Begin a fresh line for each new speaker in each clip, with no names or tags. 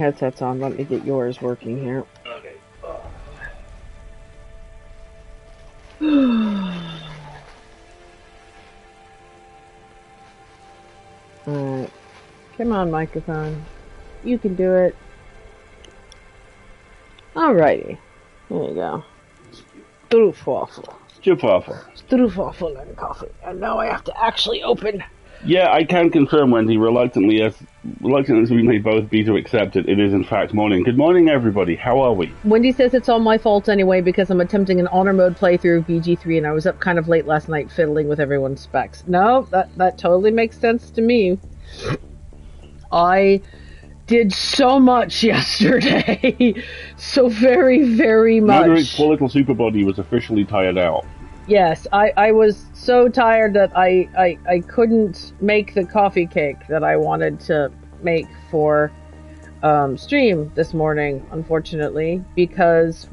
Headset's on. Let me get yours working here.
Okay.
Alright. Come on, microphone. You can do it. Alrighty. There you go. Stroopwafel. Stroopwafel and coffee. And now I have to actually open.
Yeah, I can confirm, Wendy, reluctant as we may both be to accept it, it is in fact morning. Good morning, everybody. How are we?
Wendy says it's all my fault anyway because I'm attempting an honor mode playthrough of BG3 and I was up kind of late last night fiddling with everyone's specs. No, that totally makes sense to me. I did so much yesterday. So very, very much.
Moderate's poor little super body was officially tired out.
Yes, I was so tired that I couldn't make the coffee cake that I wanted to make for stream this morning, unfortunately, because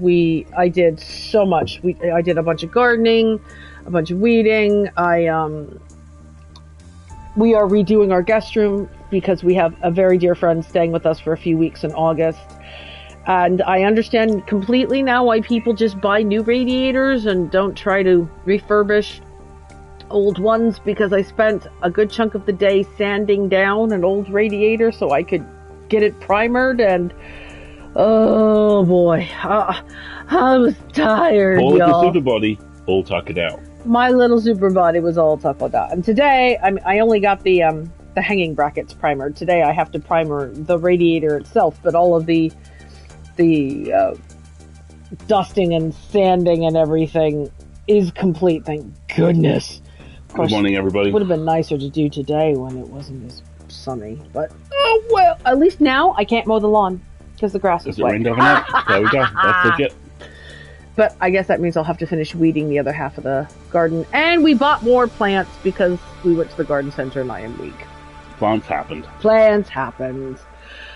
I did so much. I did a bunch of gardening, a bunch of weeding. We are redoing our guest room because we have a very dear friend staying with us for a few weeks in August. And I understand completely now why people just buy new radiators and don't try to refurbish old ones, because I spent a good chunk of the day sanding down an old radiator so I could get it primered, and oh boy, I was tired,
All
y'all.
the super body, all tuck it out.
My little super body was all tuckled out. And today, I only got the hanging brackets primered. Today I have to primer the radiator itself, but all of the dusting and sanding and everything is complete, thank goodness. Of course,
good morning, everybody.
It would have been nicer to do today when it wasn't as sunny, but oh well, at least now I can't mow the lawn because the grass is wet.
It rained overnight? There we go, that's legit.
But I guess that means I'll have to finish weeding the other half of the garden, and we bought more plants because we went to the garden center and I am weak.
Plants happened.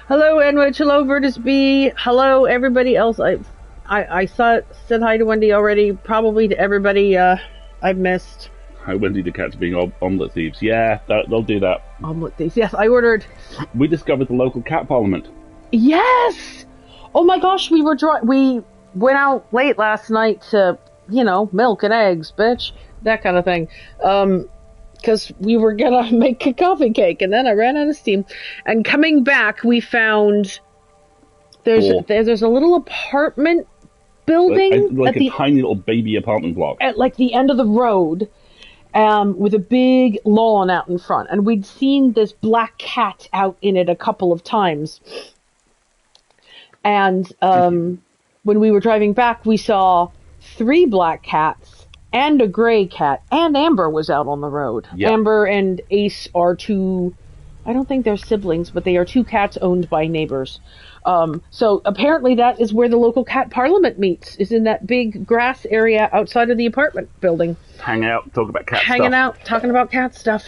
Hello, Enwich. Hello, Virtus B. Hello, everybody else. I said hi to Wendy already. Probably to everybody I've missed.
Hi, Wendy the cat's being omelette thieves. Yeah, they'll do that.
Omelette thieves. Yes, I ordered.
We discovered the local cat parliament.
Yes! Oh my gosh, we went out late last night to, milk and eggs, bitch. That kind of thing. Because we were gonna make a coffee cake, and then I ran out of steam. And coming back, we found there's a little apartment building,
like a tiny little baby apartment block
at like the end of the road, with a big lawn out in front. And we'd seen this black cat out in it a couple of times. And when we were driving back, we saw 3 black cats and a gray cat, and Amber was out on the road. Yep. Amber and Ace are 2, I don't think they're siblings, but they are 2 cats owned by neighbors. So apparently that is where the local cat parliament meets, is in that big grass area outside of the apartment building.
Hang out, talk about cat stuff.
Hanging out, talking about cat stuff.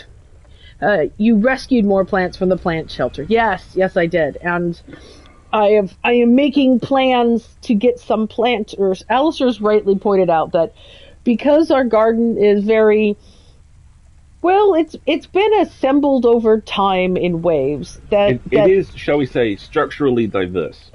You rescued more plants from the plant shelter. Yes, I did. And I am making plans to get some planters. Alistair's rightly pointed out that because our garden is very, well, it's been assembled over time in waves. It
is, shall we say, structurally diverse.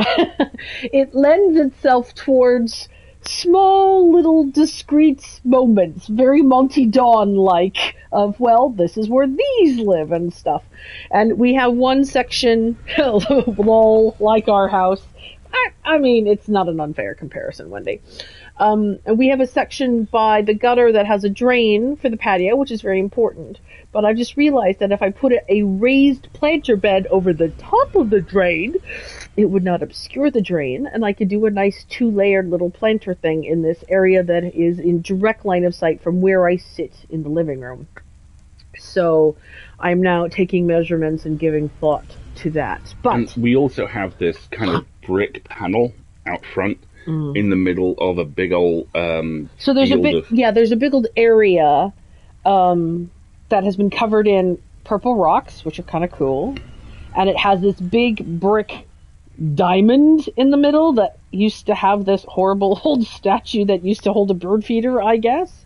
It lends itself towards small little discrete moments, very Monty Dawn-like, of, well, this is where these live and stuff. And we have one section, lol, like our house. I mean, it's not an unfair comparison, Wendy. And we have a section by the gutter that has a drain for the patio, which is very important. But I've just realized that if I put a raised planter bed over the top of the drain, it would not obscure the drain, and I could do a nice 2-layered little planter thing in this area that is in direct line of sight from where I sit in the living room. So I'm now taking measurements and giving thought to that. But
and we also have this kind of brick panel out front in the middle of a big old
so there's there's a big old area that has been covered in purple rocks, which are kind of cool, and it has this big brick diamond in the middle that used to have this horrible old statue that used to hold a bird feeder, I guess,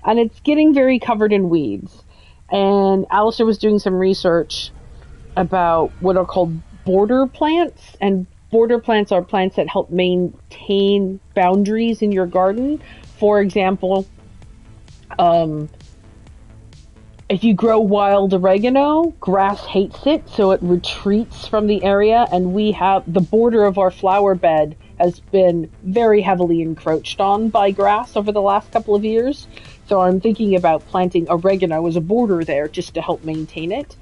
and it's getting very covered in weeds. And Alistair was doing some research about what are called border plants, and border plants are plants that help maintain boundaries in your garden. For example, if you grow wild oregano, grass hates it, so it retreats from the area, and we have the border of our flower bed has been very heavily encroached on by grass over the last couple of years. So I'm thinking about planting oregano as a border there just to help maintain it.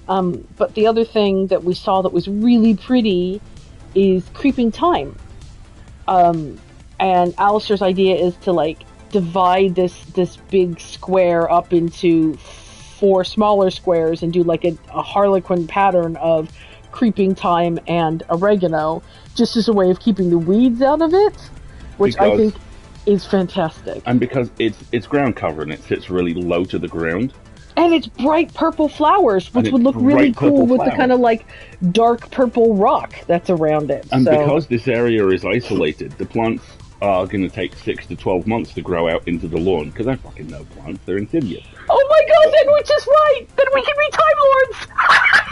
But the other thing that we saw that was really pretty is creeping thyme. And Alistair's idea is to like divide this big square up into 4 smaller squares and do like a harlequin pattern of creeping thyme and oregano, just as a way of keeping the weeds out of it, which I think is fantastic.
And because it's ground cover and it sits really low to the ground. And
it's bright purple flowers, which would look really cool with the kind of like dark purple rock that's around it.
And because this area is isolated, the plants are going to take 6 to 12 months to grow out into the lawn, because I fucking know plants, they're insidious.
Oh my god, Edwidge is right! Then we can be Time Lords!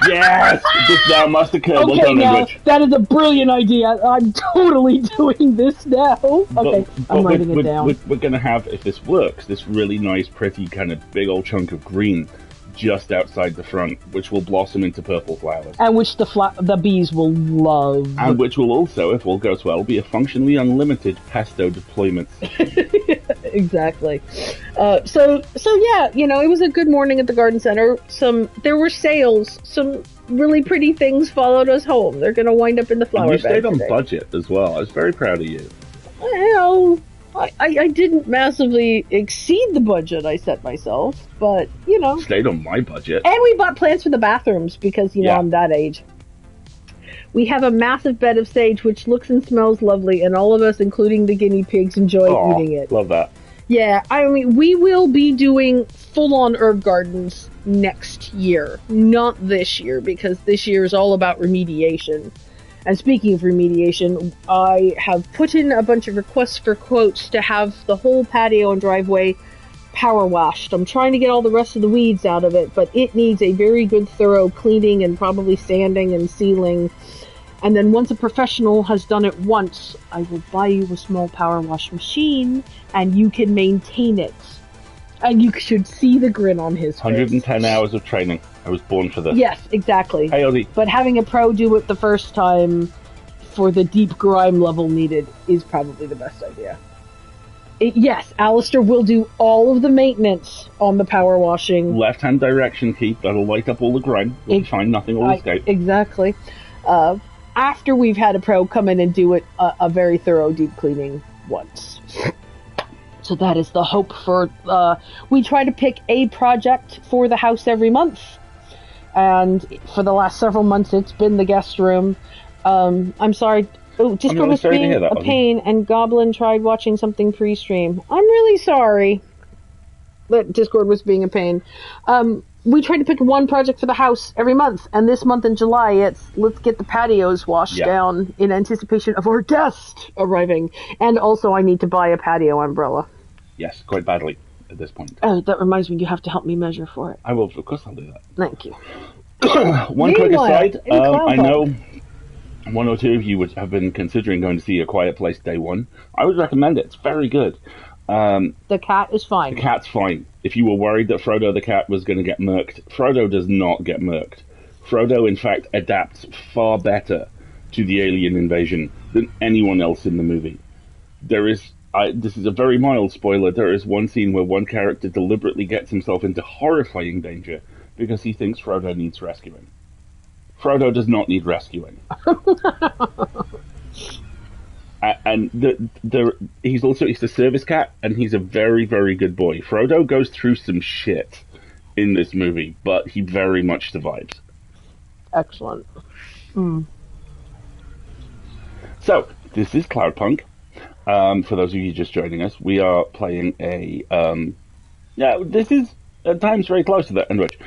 Yes! This now must occur.
Okay, now, that is a brilliant idea. I'm totally doing this now. Okay, I'm writing it down.
We're going to have, if this works, this really nice, pretty, kind of big old chunk of green just outside the front, which will blossom into purple flowers.
And which the bees will love.
And which will also, if all goes well, be a functionally unlimited pesto deployment.
Exactly. So yeah, it was a good morning at the garden center. There were sales. Some really pretty things followed us home. They're going to wind up in the flower bed.
You stayed on budget as well. I was very proud of you.
Well, I didn't massively exceed the budget I set myself, but,
Stayed on my budget.
And we bought plants for the bathrooms because, I'm that age. We have a massive bed of sage, which looks and smells lovely, and all of us, including the guinea pigs, enjoy eating it.
Love that.
Yeah, I mean, we will be doing full-on herb gardens next year. Not this year, because this year is all about remediation. And speaking of remediation, I have put in a bunch of requests for quotes to have the whole patio and driveway power washed. I'm trying to get all the rest of the weeds out of it, but it needs a very good thorough cleaning and probably sanding and sealing. And then once a professional has done it once, I will buy you a small power wash machine and you can maintain it. And you should see the grin on his face.
110 hours of training. I was born for this.
Yes, exactly.
Hey, Ozzy.
But having a pro do it the first time for the deep grime level needed is probably the best idea. Yes, Alistair will do all of the maintenance on the power washing.
Left-hand direction key, that'll light up all the grime. You'll be fine, nothing will escape.
Exactly. After we've had a pro come in and do it a very thorough deep cleaning once. So that is the hope for... we try to pick a project for the house every month. And for the last several months, it's been the guest room. I'm sorry. Oh, Discord was being a pain, and Goblin tried watching something pre-stream. I'm really sorry that Discord was being a pain. We try to pick one project for the house every month, and this month in July, it's let's get the patios washed down in anticipation of our guest arriving. And also, I need to buy a patio umbrella.
Yes, quite badly at this point.
Oh, that reminds me, you have to help me measure for it.
I will, of course I'll do that.
Thank you.
One quick aside, I know one or two of you would have been considering going to see A Quiet Place Day 1. I would recommend it. It's very good.
The cat is fine.
The cat's fine. If you were worried that Frodo the cat was going to get murked, Frodo does not get murked. Frodo, in fact, adapts far better to the alien invasion than anyone else in the movie. There is... this is a very mild spoiler. There is one scene where one character deliberately gets himself into horrifying danger because he thinks Frodo needs rescuing. Frodo does not need rescuing. And he's a service cat, and he's a very, very good boy. Frodo goes through some shit in this movie, but he very much survives.
Excellent.
So, this is Cloudpunk. For those of you just joining us, we are playing this is at times very close to that, in which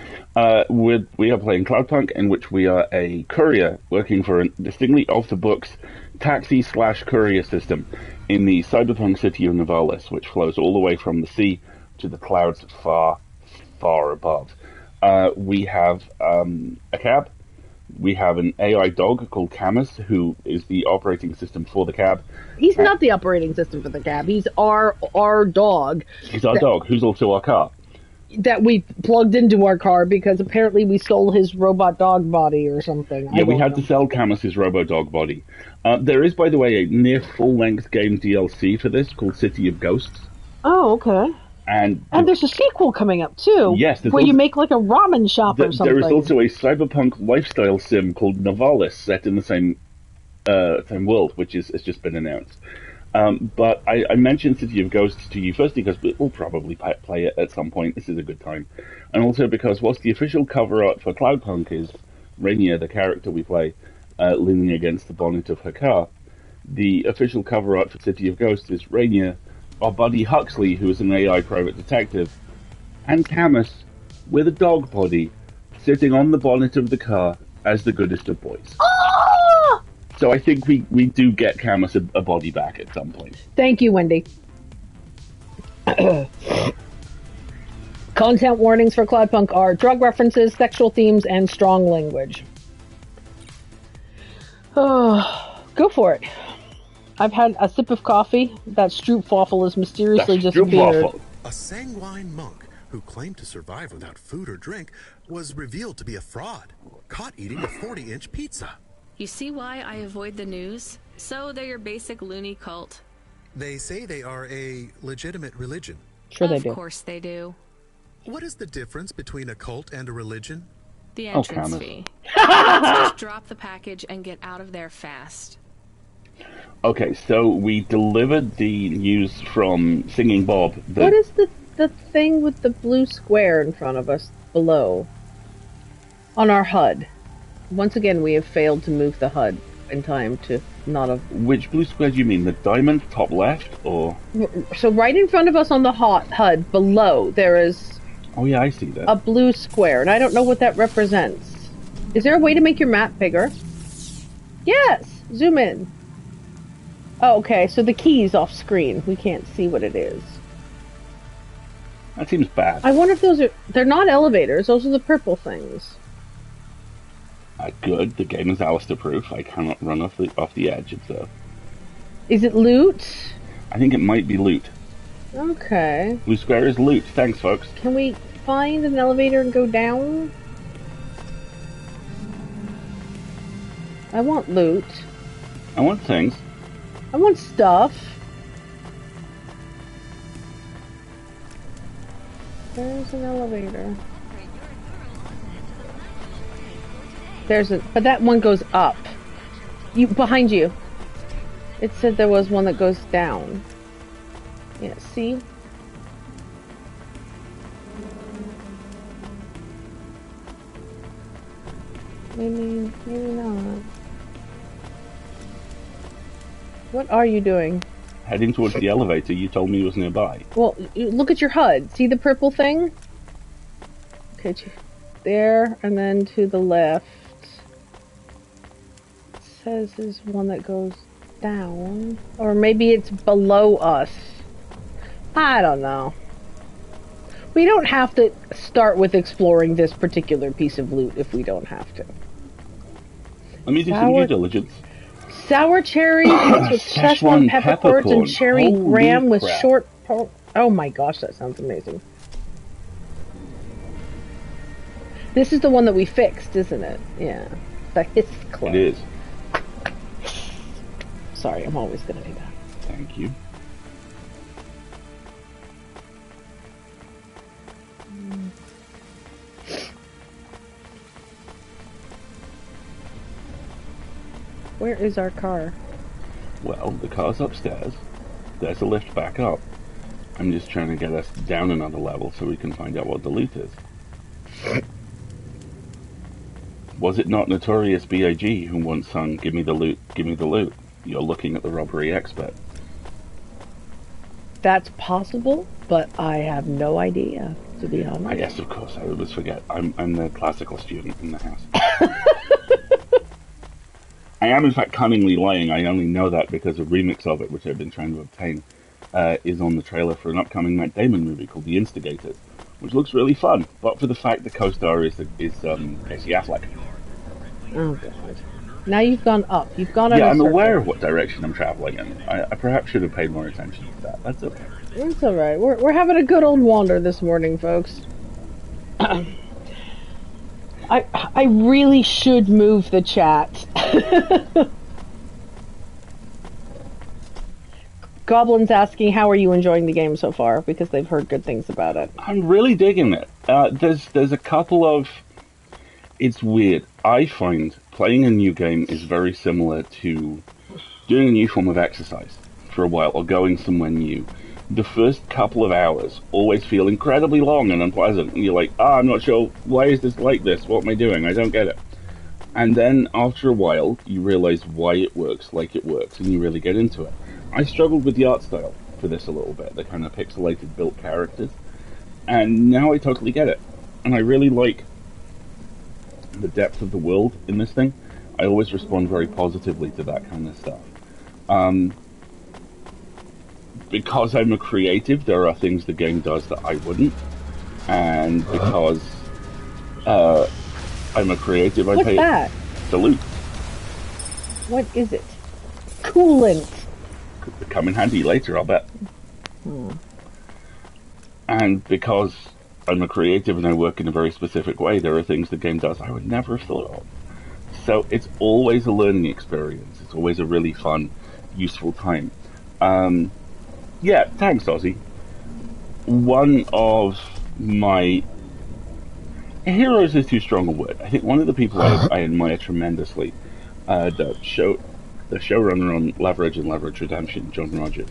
we are playing Cloudpunk, in which we are a courier working for a distinctly off-the-books taxi/courier system in the cyberpunk city of Novalis, which flows all the way from the sea to the clouds far, far above. We have a cab We have an AI dog called Camus, who is the operating system for the cab.
He's not the operating system for the cab. He's our dog.
He's our dog, who's also our car.
That we plugged into our car because apparently we stole his robot dog body or something.
Yeah, we had to sell Camus's robo-dog body. There is, by the way, a near full-length game DLC for this called City of Ghosts.
Oh, okay.
And
there's a sequel coming up, too.
Yes.
Where you make like a ramen shop or something.
There is also a cyberpunk lifestyle sim called Novalis set in the same world, which has just been announced. But I mentioned City of Ghosts to you first because we'll probably play it at some point. This is a good time. And also because whilst the official cover art for Cloudpunk is Rainier, the character we play, leaning against the bonnet of her car, the official cover art for City of Ghosts is Rainier, our buddy Huxley, who is an AI private detective, and Camus, with a dog body, sitting on the bonnet of the car as the goodest of boys.
Oh!
So I think we do get Camus a body back at some point.
Thank you, Wendy. Content warnings for Cloudpunk are drug references, sexual themes, and strong language. Oh, go for it. I've had a sip of coffee. That stroopwafel has mysteriously disappeared.
A sanguine monk who claimed to survive without food or drink was revealed to be a fraud, caught eating a 40-inch pizza.
You see why I avoid the news? So they're your basic loony cult.
They say they are a legitimate religion.
Sure they do.
Of course they do.
What is the difference between a cult and a religion?
The entrance fee. Just drop the package and get out of there fast.
Okay, so we delivered the news from Singing Bob.
What is the thing with the blue square in front of us below? On our HUD. Once again, we have failed to move the HUD in time to not have...
Which blue square do you mean? The diamond top left, or...?
So right in front of us on the HUD, below, there is...
Oh yeah, I see that.
A blue square, and I don't know what that represents. Is there a way to make your map bigger? Yes! Zoom in. Oh, okay, so the key's off screen. We can't see what it is.
That seems bad.
I wonder if those are... They're not elevators, those are the purple things.
Good, the game is Alistair proof. I cannot run off the edge, observe.
Is it loot?
I think it might be loot.
Okay.
Blue square is loot. Thanks, folks.
Can we find an elevator and go down? I want loot.
I want things.
I want stuff. There's an elevator. But that one goes up. Behind you. It said there was one that goes down. Yeah, see? Maybe not. What are you doing?
Heading towards the elevator you told me was nearby.
Well, look at your HUD. See the purple thing? Okay, there, and then to the left. It says there's one that goes down. Or maybe it's below us. I don't know. We don't have to start with exploring this particular piece of loot if we don't have to.
Let me do some due diligence.
Sour cherry mixed with Szechuan peppercorns and cherry graham with short... Oh my gosh, that sounds amazing. This is the one that we fixed, isn't it? Yeah. The Hiss Club.
It is.
Sorry, I'm always going to do that.
Thank you.
Where is our car?
Well, the car's upstairs. There's a lift back up. I'm just trying to get us down another level so we can find out what the loot is. Was it not Notorious B.I.G. who once sung, "Give me the loot, give me the loot"? You're looking at the robbery expert.
That's possible, but I have no idea, to be honest.
Yes, of course, I always forget. I'm the classical student in the house. I am, in fact, cunningly lying. I only know that because a remix of it, which I've been trying to obtain, is on the trailer for an upcoming Matt Damon movie called The Instigators, which looks really fun, but for the fact the co-star is Casey Affleck.
Oh, God. Now you've gone up. You've gone on
Yeah,
a
I'm
circle.
aware of what direction I'm traveling in. I perhaps should have paid more attention to that. That's okay.
It's alright. We're having a good old wander this morning, folks. I really should move the chat. Goblin's asking, how are you enjoying the game so far? Because they've heard good things about it.
I'm really digging it. There's a couple of... It's weird. I find playing a new game is very similar to doing a new form of exercise for a while, or going somewhere new. The first couple of hours always feel incredibly long and unpleasant. And you're like, I'm not sure, why is this like this? What am I doing? I don't get it. And then after a while, you realize why it works like it works, and you really get into it. I struggled with the art style for this a little bit, the kind of pixelated built characters. And now I totally get it. And I really like the depth of the world in this thing. I always respond very positively to that kind of stuff. Because I'm a creative, there are things the game does that I wouldn't. And because I'm a creative, I
What's
pay
that?
the loot.
What is it? Coolant.
Could come in handy later, I'll bet. And because I'm a creative and I work in a very specific way, there are things the game does I would never have thought of. So it's always a learning experience. It's always a really fun, useful time. Yeah, thanks, Ozzy. One of my... Heroes is too strong a word. I think one of the people I admire tremendously, the showrunner on Leverage and Leverage Redemption, John Rogers,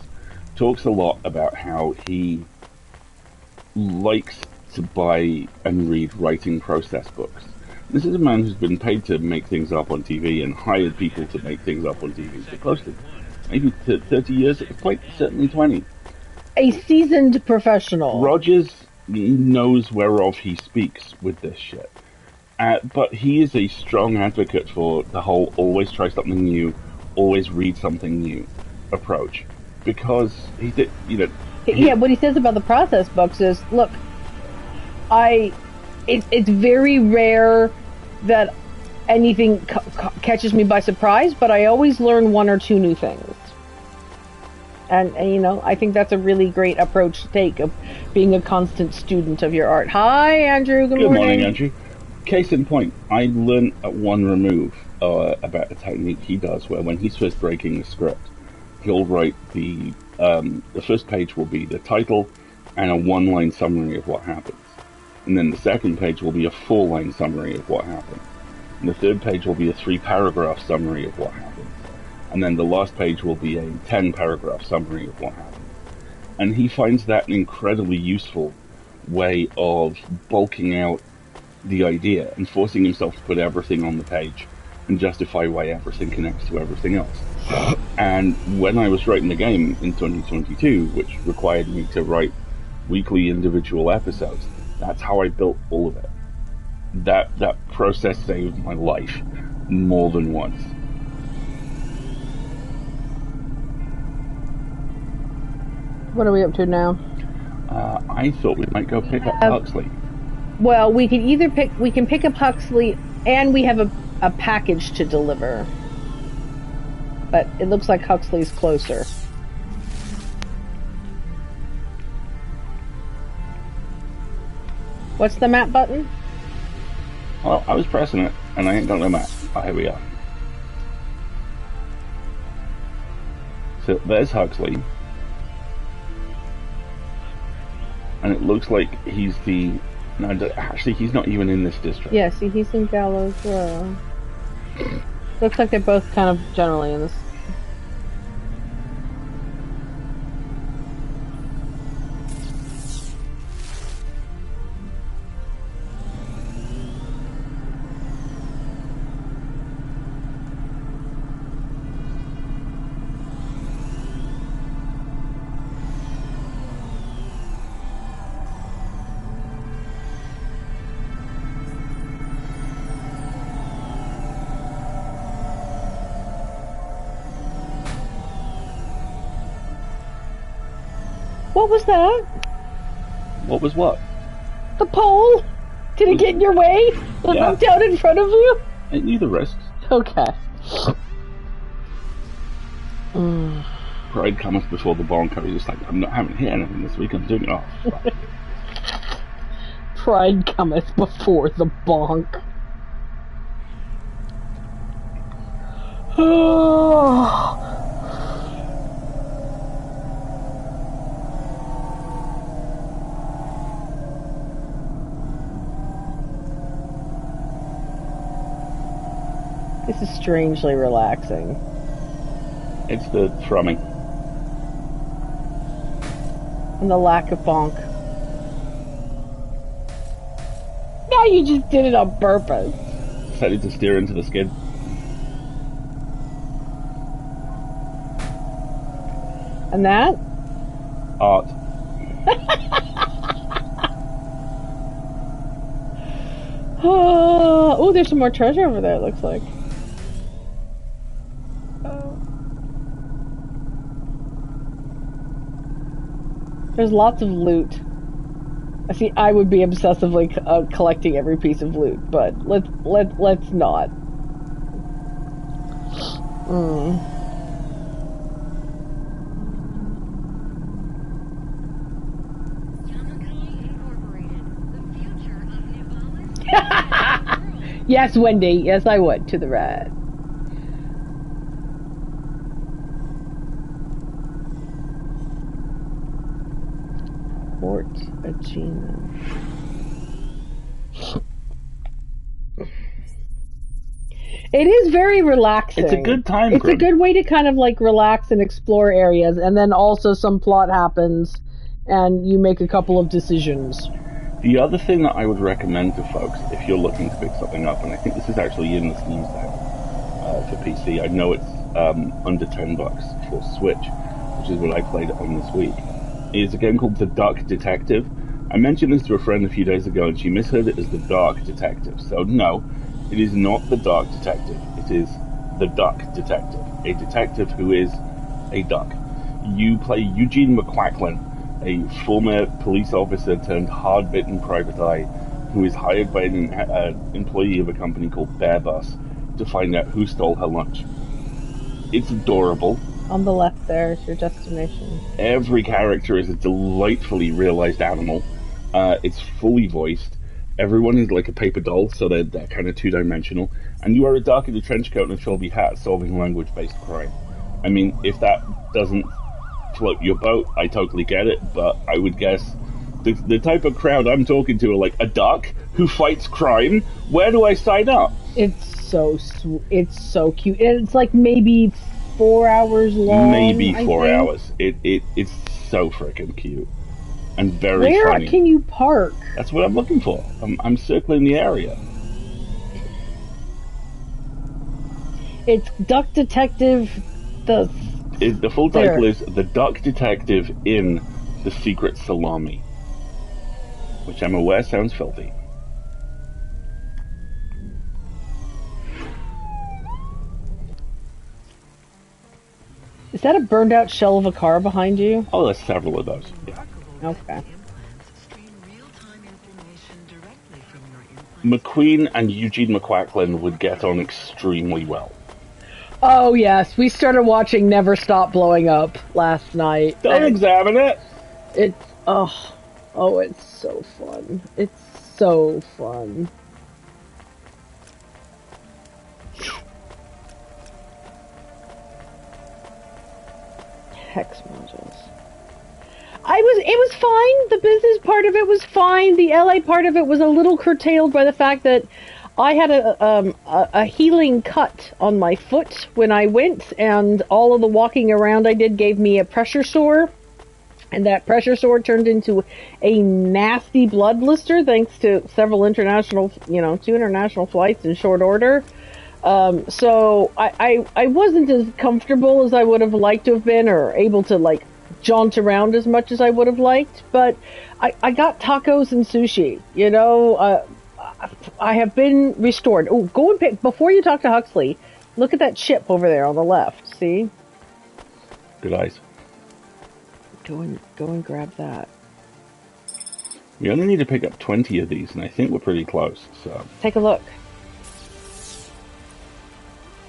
talks a lot about how he likes to buy and read writing process books. This is a man who's been paid to make things up on TV and hired people to make things up on TV for close to maybe 30 years at the point, certainly 20.
A seasoned professional.
Rogers knows whereof he speaks with this shit. But he is a strong advocate for the whole always try something new, always read something new approach. Because he did,
Yeah, what he says about the process books is, look, it's very rare that anything catches me by surprise, but I always learn one or two new things. And I think that's a really great approach to take, of being a constant student of your art. Hi, Andrew. Good morning.
Good morning, Andrew. Case in point, I learned at one remove about the technique he does, where when he's first breaking the script, he'll write the first page will be the title and a one-line summary of what happens. And then the second page will be a full-line summary of what happened. And the third page will be a 3-paragraph summary of what happened. And then the last page will be a 10-paragraph summary of what happened. And he finds that an incredibly useful way of bulking out the idea and forcing himself to put everything on the page and justify why everything connects to everything else. And when I was writing the game in 2022, which required me to write weekly individual episodes, that's how I built all of it. That process saved my life more than once.
What are we up to now?
I thought we might go pick up Huxley.
Well, we can pick up Huxley, and we have a package to deliver. But it looks like Huxley's closer. What's the map button?
Well, I was pressing it, and I ain't got no map. Oh, here we are. So there's Huxley. And it looks like he's the... No, actually, he's not even in this district.
Yeah, see, he's in Gallows Row. Looks like they're both kind of generally in this. What was that?
What was what?
The pole? Did it get in your way? Was it out in front of you?
Ain't neither risks.
Okay.
Pride cometh before the bonk. I was just like, I'm not having hit anything this week. I'm doing it off.
Pride cometh before the bonk. This is strangely relaxing.
It's the thrumming.
And the lack of bonk. No, you just did it on purpose.
Decided to steer into the skid.
And that?
Art.
Oh, there's some more treasure over there, it looks like. There's lots of loot. See, I would be obsessively collecting every piece of loot, but let's not. Yes, Wendy. Yes, I would. To the right. Port Agena. It is very relaxing.
It's a good time.
It's a good way to kind of like relax and explore areas, and then also some plot happens, and you make a couple of decisions.
The other thing that I would recommend to folks, if you're looking to pick something up, and I think this is actually in the Steam sale for PC, I know it's under $10 for Switch, which is what I played it on this week, is a game called The Duck Detective. I mentioned this to a friend a few days ago, and she misheard it as The Dark Detective. So no, it is not The Dark Detective. It is The Duck Detective, a detective who is a duck. You play Eugene McQuacklin, a former police officer turned hard-bitten private eye who is hired by an employee of a company called Bear Bus to find out who stole her lunch. It's adorable.
On the left there is your destination.
Every character is a delightfully realized animal. It's fully voiced. Everyone is like a paper doll, so they're kind of two-dimensional. And you are a duck in a trench coat and a Shelby hat solving language-based crime. I mean, if that doesn't float your boat, I totally get it, but I would guess the type of crowd I'm talking to are like, a duck who fights crime? Where do I sign up?
It's so it's so cute. It's like maybe 4 hours long.
Maybe 4 hours. It's so freaking cute and very
Where
funny.
Can you park?
That's what I'm looking for. I'm circling the area.
It's Duck Detective. The
full title is The Duck Detective in The Secret Salami, which I'm aware sounds filthy.
Is that a burned out shell of a car behind you?
Oh, there's several of those. Yeah.
Okay.
McQueen and Eugene McQuacklin would get on extremely well.
Oh yes, we started watching Never Stop Blowing Up last night.
Don't examine it.
It's it's so fun. It's so fun. Hex modules. It was fine. The business part of it was fine. The LA part of it was a little curtailed by the fact that I had a healing cut on my foot when I went, and all of the walking around I did gave me a pressure sore, and that pressure sore turned into a nasty blood blister thanks to several international, 2 international flights in short order. So I wasn't as comfortable as I would have liked to have been, or able to like jaunt around as much as I would have liked, but I got tacos and sushi, I have been restored. Oh, go and pick, before you talk to Huxley, look at that chip over there on the left, see?
Good eyes.
Go and grab that.
We only need to pick up 20 of these, and I think we're pretty close, so...
Take a look.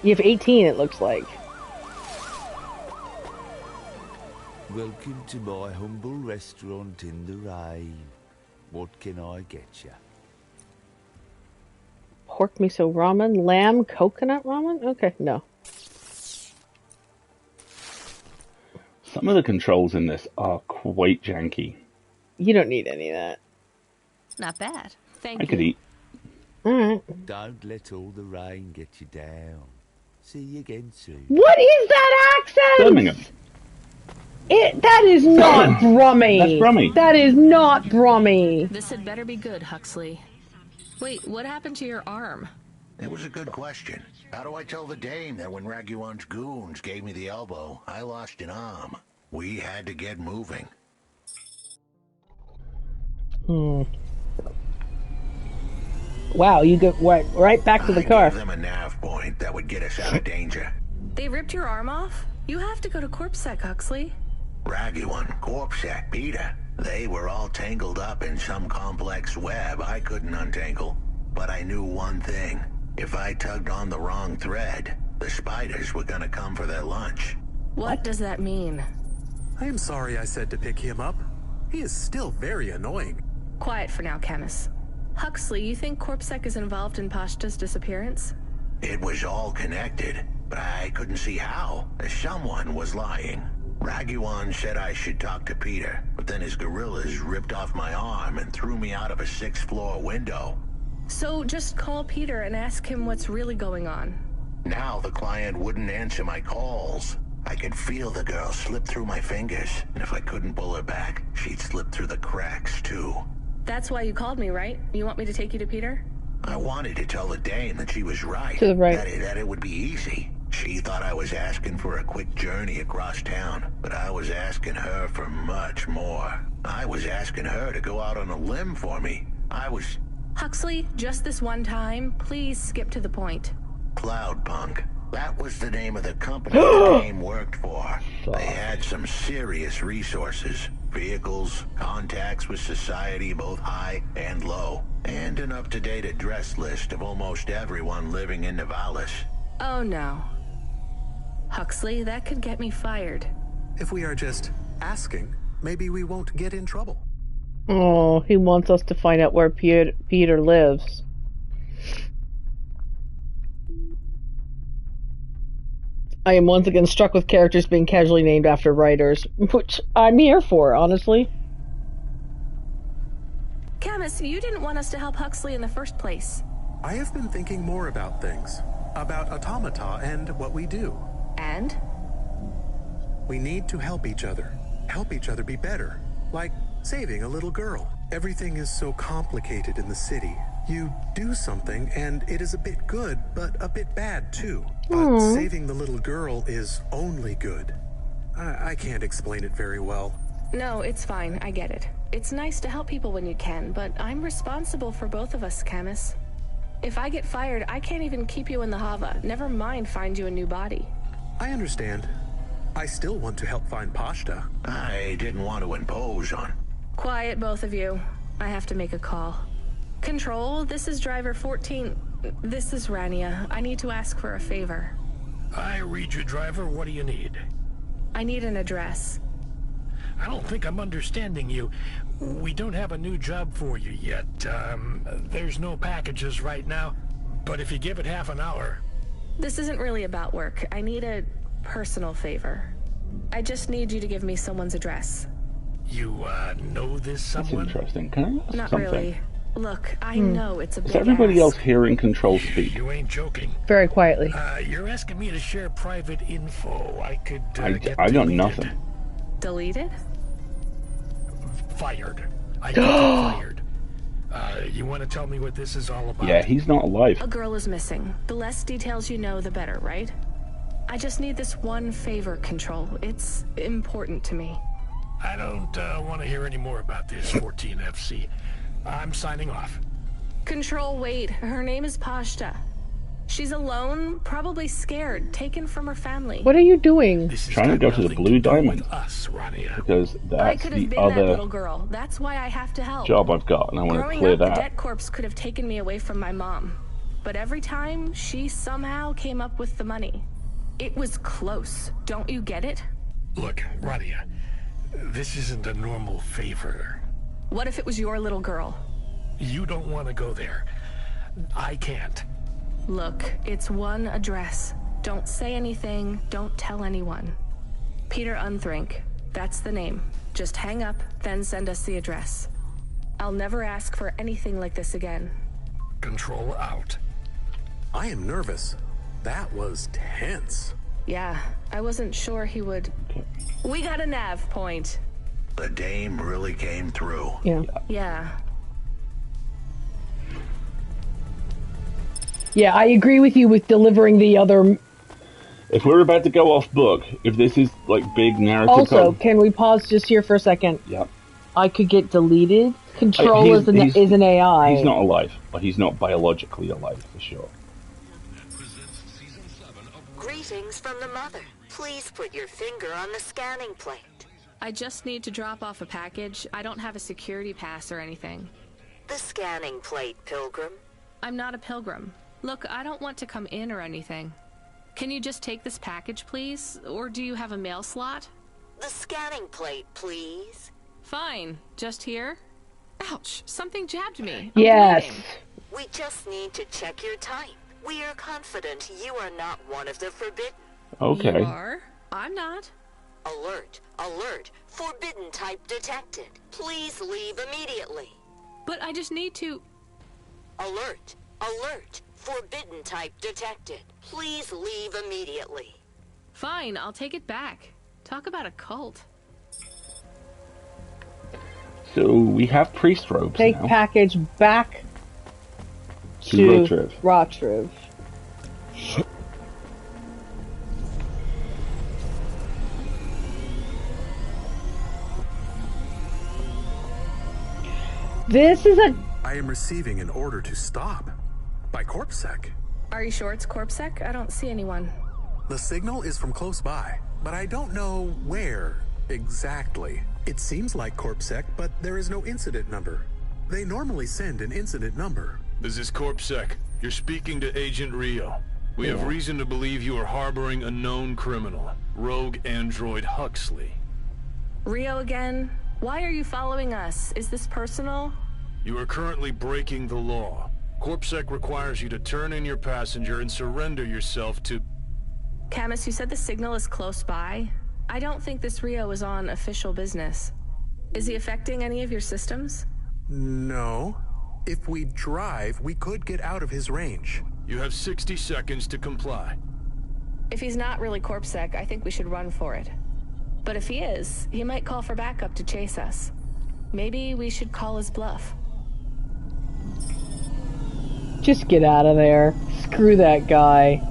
You have 18, it looks like.
Welcome to my humble restaurant in the rain. What can I get you?
Pork miso ramen, lamb coconut ramen? Okay, no.
Some of the controls in this are quite janky.
You don't need any of that.
Not bad. Thank
I
you.
could eat.
Alright.
Don't let all the rain get you down. See you again soon.
What is that accent?
Birmingham.
That is not Brummy.
That's Brummy.
That is not Brummy.
This had better be good, Huxley. Wait, what happened to your arm?
It was a good question. How do I tell the dame that when Raguan's goons gave me the elbow, I lost an arm? We had to get moving.
Wow, you go right back to the car.
I gave them a nav point that would get us out of danger.
They ripped your arm off? You have to go to CorpSec, Huxley.
Raguan, CorpSec, Peter. They were all tangled up in some complex web I couldn't untangle. But I knew one thing. If I tugged on the wrong thread, the spiders were gonna come for their lunch.
What does that mean?
I am sorry I said to pick him up. He is still very annoying.
Quiet for now, Camus. Huxley, you think CorpSec is involved in Pashta's disappearance?
It was all connected, but I couldn't see how. Someone was lying. Raguan said I should talk to Peter, but then his gorillas ripped off my arm and threw me out of a 6th-floor window.
So just call Peter and ask him what's really going on.
Now the client wouldn't answer my calls. I could feel the girl slip through my fingers, and if I couldn't pull her back, she'd slip through the cracks, too.
That's why you called me, right? You want me to take you to Peter?
I wanted to tell the dame that she was right.
To the right.
That it would be easy. She thought I was asking for a quick journey across town, but I was asking her for much more. I was asking her to go out on a limb for me. I was...
Huxley, just this one time, please skip to the point.
Cloudpunk. That was the name of the company the dame worked for. They had some serious resources. Vehicles, contacts with society both high and low, and an up-to-date address list of almost everyone living in Nivalis.
Oh no. Huxley, that could get me fired.
If we are just asking, maybe we won't get in trouble.
Oh, he wants us to find out where Peter lives. I am once again struck with characters being casually named after writers, which I'm here for, honestly.
Camus, you didn't want us to help Huxley in the first place.
I have been thinking more about things. About automata and what we do.
And?
We need to help each other. Help each other be better. Like saving a little girl. Everything is so complicated in the city. You do something and it is a bit good, but a bit bad too. But saving the little girl is only good. I can't explain it very well.
No, it's fine. I get it. It's nice to help people when you can, but I'm responsible for both of us, Camus. If I get fired, I can't even keep you in the Hava. Never mind find you a new body.
I understand. I still want to help find Pashta.
I didn't want to impose on...
Quiet, both of you. I have to make a call. Control, this is driver 14. This is Rania. I need to ask for a favor.
I read you, driver. What do you need?
I need an address.
I don't think I'm understanding you. We don't have a new job for you yet. There's no packages right now, but if you give it half an hour...
This isn't really about work. I need a personal favor. I just need you to give me someone's address.
You, know this
That's
someone?
interesting. Can I ask
Not
something?
really. Look, I know it's a big
Is everybody
ask.
else hearing control speak?
You ain't joking.
Very quietly.
You're asking me to share private info. I could, get
I got
deleted.
nothing.
Deleted?
Fired. I get fired. You want to tell me what this is all about?
Yeah, he's not alive.
A girl is missing. The less details you know, the better, right? I just need this one favor, Control. It's important to me.
I don't want to hear any more about this 14FC. I'm signing off.
Control, wait. Her name is Pashta. She's alone, probably scared, taken from her family.
What are you doing?
This is
Trying to
got
go to the
nothing
Blue
do
Diamond.
with us, Rania.
Because
I
that's
could have
the
been that little
other
girl. That's why I have to help.
job I've got, and I want to
Growing
clear
up, the
that.
debt corps could have taken me away from my mom. but every time she somehow came up with the money. It was close. Don't you get it?
Look, Radia, this isn't a normal favor.
What if it was your little girl?
You don't want to go there. I can't.
Look, it's one address. Don't say anything. Don't tell anyone. Peter Unthrink. That's the name. Just hang up, then send us the address. I'll never ask for anything like this again.
Control out.
I am nervous. That was tense.
Yeah, I wasn't sure he would... We got a nav point.
The dame really came through.
Yeah.
Yeah.
Yeah, I agree with you with delivering the other...
If we're about to go off book, if this is like big narrative...
Also, can we pause just here for a second?
Yep.
I could get deleted. Control is an AI.
He's not alive, but he's not biologically alive, for sure.
Greetings from the mother. Please put your finger on the scanning plate.
I just need to drop off a package. I don't have a security pass or anything.
The scanning plate, Pilgrim.
I'm not a pilgrim. Look, I don't want to come in or anything. Can you just take this package, please? Or do you have a mail slot?
The scanning plate, please.
Fine. Just here? Ouch, something jabbed me.
Yes.
Bleeding.
We just need to check your type. We are confident you are not one of the forbidden.
Okay.
You are? I'm not.
Alert, alert, forbidden type detected. Please leave immediately.
But I just need to...
Alert, alert, forbidden type detected. Please leave immediately.
Fine, I'll take it back. Talk about a cult.
So we have priest robes
Take
now.
package back
to
to Rotriv. This is a...
I am receiving an order to stop. By CorpSec.
Are you sure it's CorpSec? I don't see anyone.
The signal is from close by, but I don't know where exactly. It seems like CorpSec, but there is no incident number. They normally send an incident number.
This is CorpSec. You're speaking to Agent Rio. We have reason to believe you are harboring a known criminal, rogue android Huxley.
Rio again? Why are you following us? Is this personal?
You are currently breaking the law. CorpSec requires you to turn in your passenger and surrender yourself to...
Camus, you said the signal is close by. I don't think this Rio is on official business. Is he affecting any of your systems?
No. If we drive, we could get out of his range.
You have 60 seconds to comply.
If he's not really CorpSec, I think we should run for it. But if he is, he might call for backup to chase us. Maybe we should call his bluff.
Just get out of there. Screw that guy.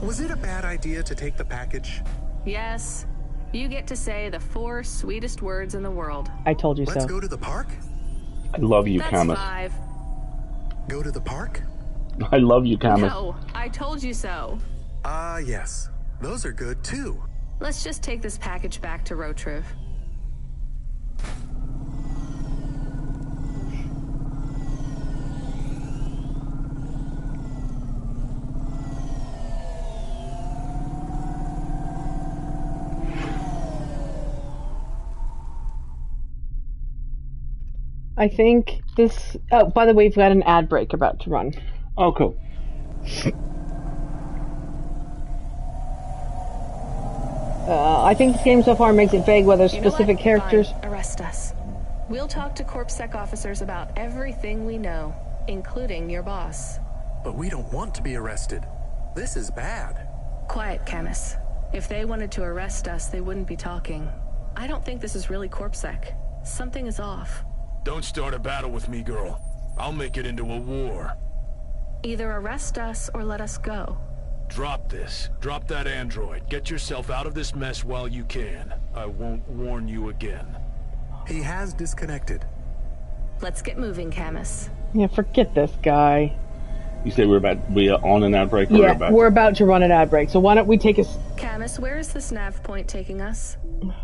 Was it a bad idea to take the package?
Yes. You get to say the 4 sweetest words in the world.
I told you
Let's
so.
go to the park?
I love you,
That's
Camus.
5.
Go to the park?
I love you, Camus.
No, I told you so.
Yes. Those are good, too.
Let's just take this package back to Rotriv.
I think this... Oh, by the way, we've got an ad break about to run.
Oh, cool.
I think this game so far makes it vague whether
You know
specific
what?
characters...
Fine. Arrest us. We'll talk to CorpSec officers about everything we know, including your boss.
But we don't want to be arrested. This is bad.
Quiet, Camus. If they wanted to arrest us, they wouldn't be talking. I don't think this is really CorpSec. Something is off.
Don't start a battle with me, girl. I'll make it into a war.
Either arrest us or let us go.
Drop this. Drop that android. Get yourself out of this mess while you can. I won't warn you again.
He has disconnected.
Let's get moving, Camus.
Yeah, forget this guy.
You say we are on an ad break? Or
Yeah, we're about to run an ad break, so why don't we take a...
Camus, where is this nav point taking us?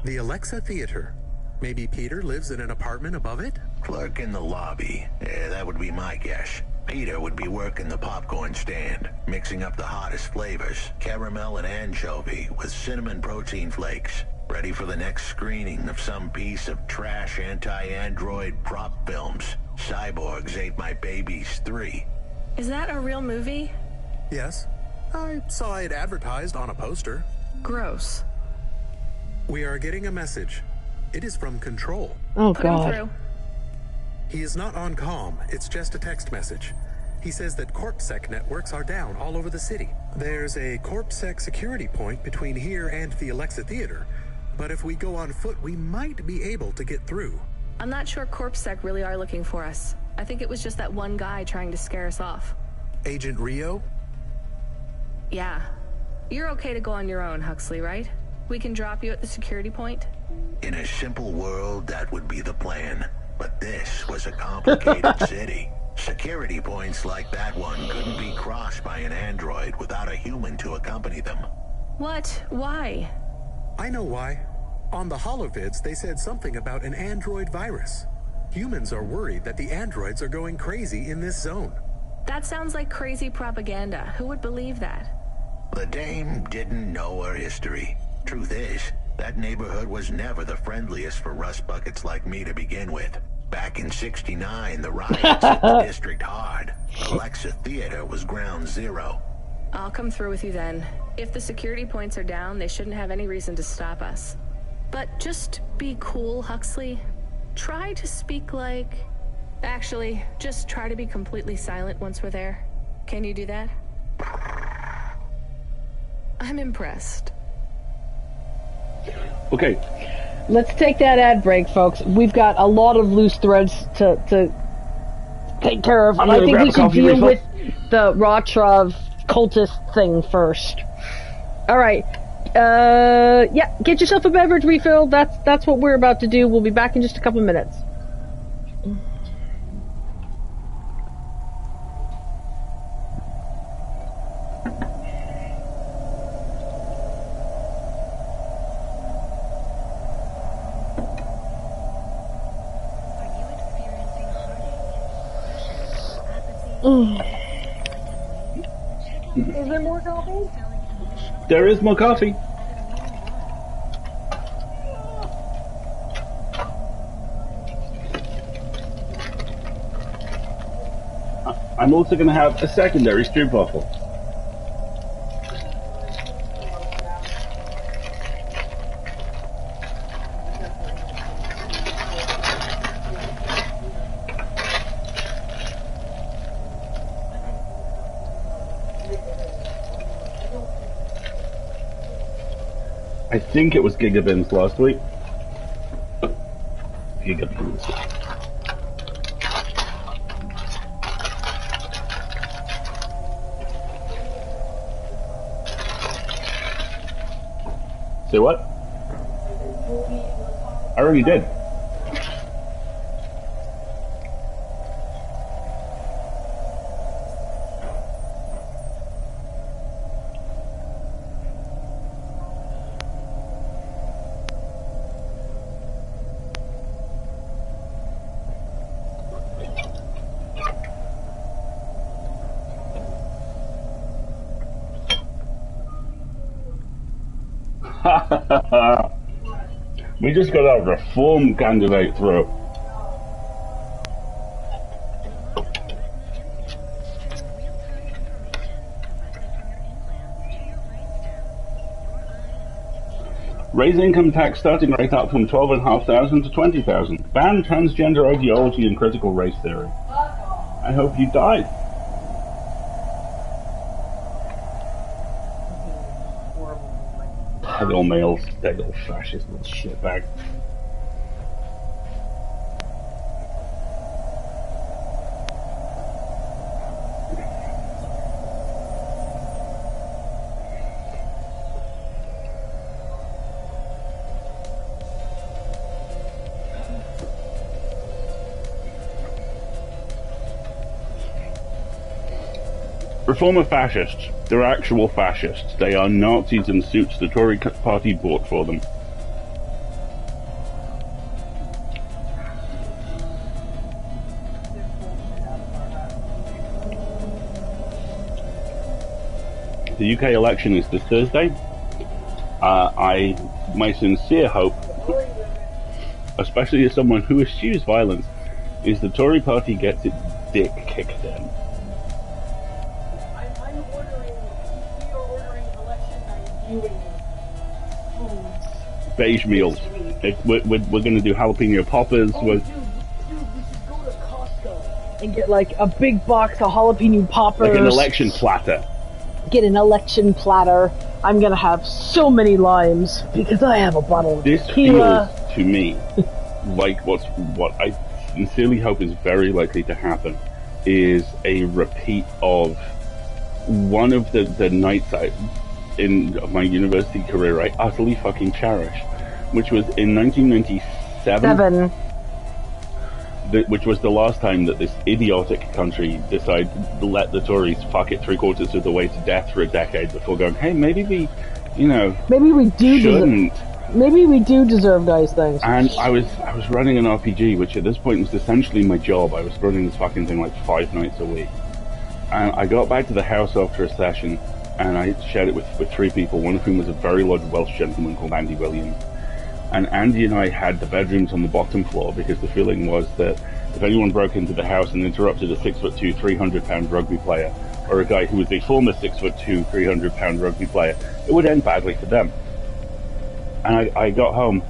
The Alexa Theater. Maybe Peter lives in an apartment above it?
Clerk in the lobby. That would be my guess. Peter would be working the popcorn stand, mixing up the hottest flavors, caramel and anchovy with cinnamon protein flakes, ready for the next screening of some piece of trash anti-android prop films. Cyborgs Ate My Babies 3.
Is that a real movie?
Yes. I saw it advertised on a poster.
Gross.
We are getting a message. It is from Control.
Oh,
Put him
God.
through.
He is not on comm. It's just a text message. He says that CorpSec networks are down all over the city. There's a CorpSec security point between here and the Alexa Theater, but if we go on foot, we might be able to get through.
I'm not sure CorpSec really are looking for us. I think it was just that one guy trying to scare us off.
Agent Rio?
Yeah. You're okay to go on your own, Huxley, right? We can drop you at the security point?
In a simple world, that would be the plan. But this was a complicated city. Security points like that one couldn't be crossed by an android without a human to accompany them.
What? Why?
I know why. On the holovids, they said something about an android virus. Humans are worried that the androids are going crazy in this zone.
That sounds like crazy propaganda. Who would believe that?
The dame didn't know her history. Truth is, that neighborhood was never the friendliest for rust buckets like me to begin with. Back in '69, the riots hit the district hard. Alexa Theater was ground zero.
I'll come through with you then. If the security points are down, they shouldn't have any reason to stop us. But just be cool, Huxley. Try to speak like... Actually, just try to be completely silent once we're there. Can you do that? I'm impressed.
Okay.
Let's take that ad break, folks. We've got a lot of loose threads to take care of.
I'm
And I
gonna
think
grab
we
a
should
coffee
deal
refill.
with the Rotrov cultist thing first. All right. Yeah, get yourself a beverage refill. That's what we're about to do. We'll be back in just a couple minutes. Is there more coffee?
There is more coffee. I'm also going to have a secondary stroopwafel. I think it was Gigabins last week. Gigabins. Say what? I already did. We just got our reform candidate through. Raise income tax starting rate up from 12,500 to 20,000. Ban transgender ideology and critical race theory. I hope you died. Little males, that little fascist little shitbag. Reform are fascists. They're actual fascists. They are Nazis in suits the Tory party bought for them. The UK election is this Thursday. My sincere hope, especially as someone who eschews violence, is the Tory party gets its dick kicked in.
I'm ordering, we are ordering election night viewing foods.
Beige meals. We're going to do jalapeno poppers.
Oh, dude, we should go to Costco and get like a big box of jalapeno poppers.
Like an election platter.
Get an election platter. I'm gonna have so many limes because I have a bottle of tequila.
Feels to me like what I sincerely hope is very likely to happen is a repeat of one of the nights of my university career I utterly fucking cherish, which was in 1997. Which was the last time that this idiotic country decided to let the Tories fuck it 3/4 of the way to death for a decade before going, hey, maybe we shouldn't.
Maybe we do deserve nice things.
And I was running an RPG, which at this point was essentially my job. I was running this fucking thing like 5 nights a week. And I got back to the house after a session, and I shared it with 3 people, one of whom was a very large Welsh gentleman called Andy Williams. And Andy and I had the bedrooms on the bottom floor because the feeling was that if anyone broke into the house and interrupted a 6'2", 300-pound rugby player, or a guy who was a former 6'2", 300-pound rugby player, it would end badly for them. And I got home,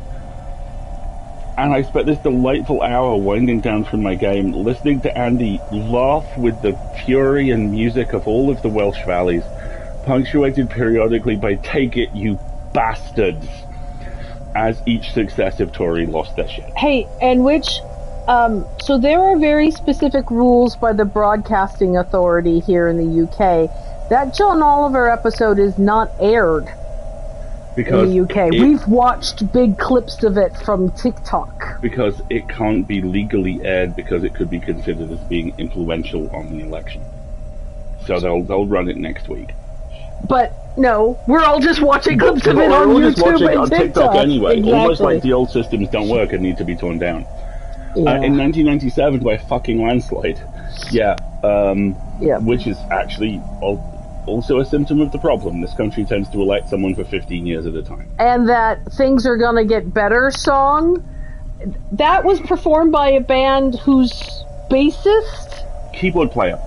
and I spent this delightful hour winding down from my game, listening to Andy laugh with the fury and music of all of the Welsh valleys, punctuated periodically by "Take it, you bastards," as each successive Tory lost their shit.
Hey, and which, so there are very specific rules by the Broadcasting Authority here in the UK. That John Oliver episode is not aired in the UK. We've watched big clips of it from TikTok.
Because it can't be legally aired because it could be considered as being influential on the election. So they'll run it next week.
But no, we're all just watching clips of it on YouTube
just watching it on
TikTok.
TikTok anyway.
Exactly.
Almost like the old systems don't work and need to be torn down.
Yeah.
In 1997, by a fucking landslide. Which is actually also a symptom of the problem. This country tends to elect someone for 15 years at a time.
And that Things Are Gonna Get Better song, that was performed by a band whose bassist,
keyboard player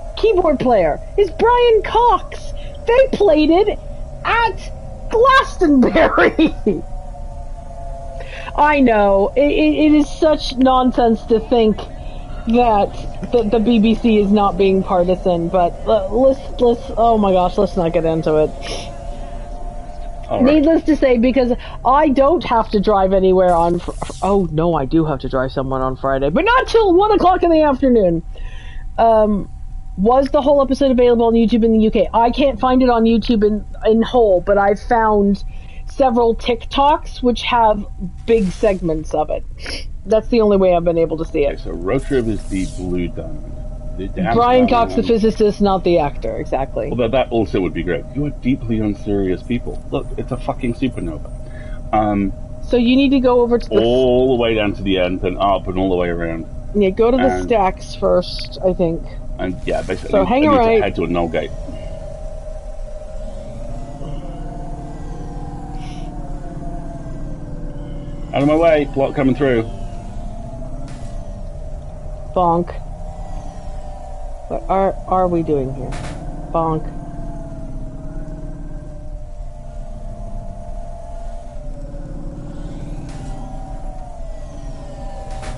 is Brian Cox. They played it at Glastonbury. I know, it is such nonsense to think that the BBC is not being partisan, but let's oh my gosh, let's not get into it. All right. Needless to say, because I don't have to drive anywhere on oh no, I do have to drive someone on Friday, but not till 1 o'clock in the afternoon. Was the whole episode available on YouTube in the UK? I can't find it on YouTube in whole, but I've found several TikToks which have big segments of it. That's the only way I've been able to see it.
Okay, so Road Trip is the Blue Diamond.
Brian Cox, the physicist, not the actor, exactly.
Although that also would be great. You are deeply unserious people. Look, it's a fucking supernova.
So you need to go over to
all the way down to the end, and up, and all the way around.
Yeah, go to the stacks first, I think.
And yeah, basically,
so hang
I need
right.
to head to a null gate. Out of my way, plot coming through.
Bonk. What are we doing here? Bonk.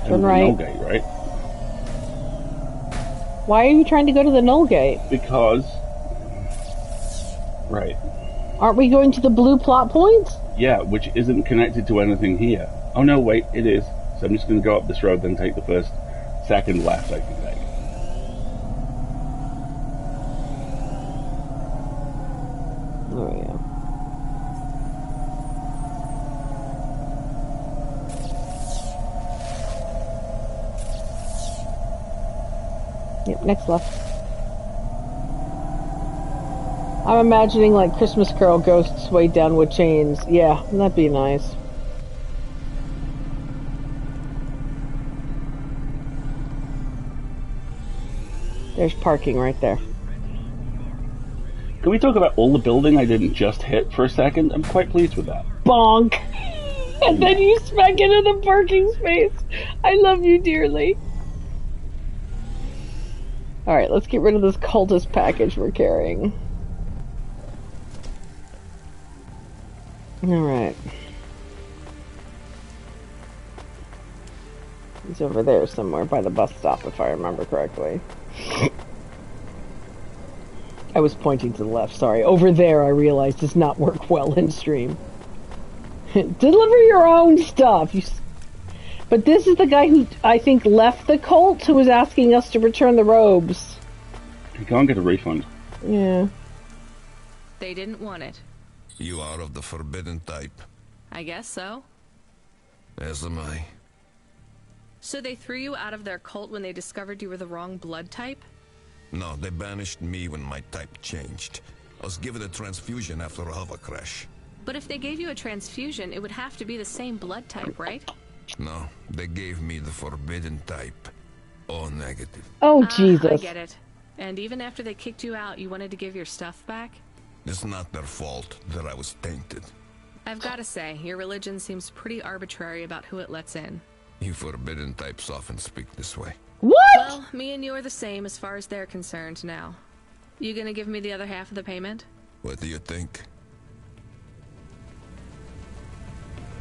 Turn right.
Null gate, right?
Why are you trying to go to the null gate?
Because... Right.
Aren't we going to the blue plot points?
Yeah, which isn't connected to anything here. Oh no, wait, it is. So I'm just going to go up this road, then take the second left I can take.
Oh yeah. Yep, next left. I'm imagining like Christmas Carol ghosts weighed down with chains. Yeah, that'd be nice. There's parking right there.
Can we talk about all the building I didn't just hit for a second? I'm quite pleased with that.
Bonk! And then you smack into the parking space. I love you dearly. Alright, let's get rid of this cultist package we're carrying. Alright. He's over there somewhere by the bus stop, if I remember correctly. I was pointing to the left, sorry. Over there, I realized, does not work well in stream. Deliver your own stuff! But this is the guy who, I think, left the cult, who was asking us to return the robes.
You can't get a refund.
Yeah.
They didn't want it.
You are of the forbidden type.
I guess so.
As am I.
So they threw you out of their cult when they discovered you were the wrong blood type?
No, they banished me when my type changed. I was given a transfusion after a hover crash.
But if they gave you a transfusion, it would have to be the same blood type, right?
No, they gave me the forbidden type. O negative.
Oh, Jesus.
I get it. And even after they kicked you out, you wanted to give your stuff back?
It's not their fault that I was tainted.
I've got to say, your religion seems pretty arbitrary about who it lets in.
You forbidden types often speak this way.
What?
Well, me and you are the same as far as they're concerned now. You gonna give me the other half of the payment?
What do you think?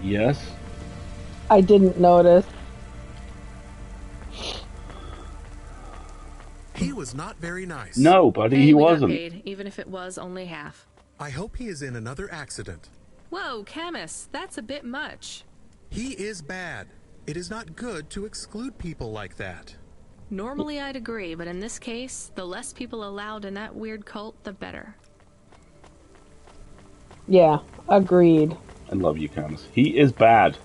Yes.
I didn't notice.
He was not very nice.
No, buddy,
Hey,
he
we got
wasn't.
paid, even if it was only half.
I hope he is in another accident.
Whoa, Camus, that's a bit much.
He is bad. It is not good to exclude people like that.
Normally I'd agree, but in this case, the less people allowed in that weird cult, the better.
Yeah, agreed.
I love you, Camus. He is bad.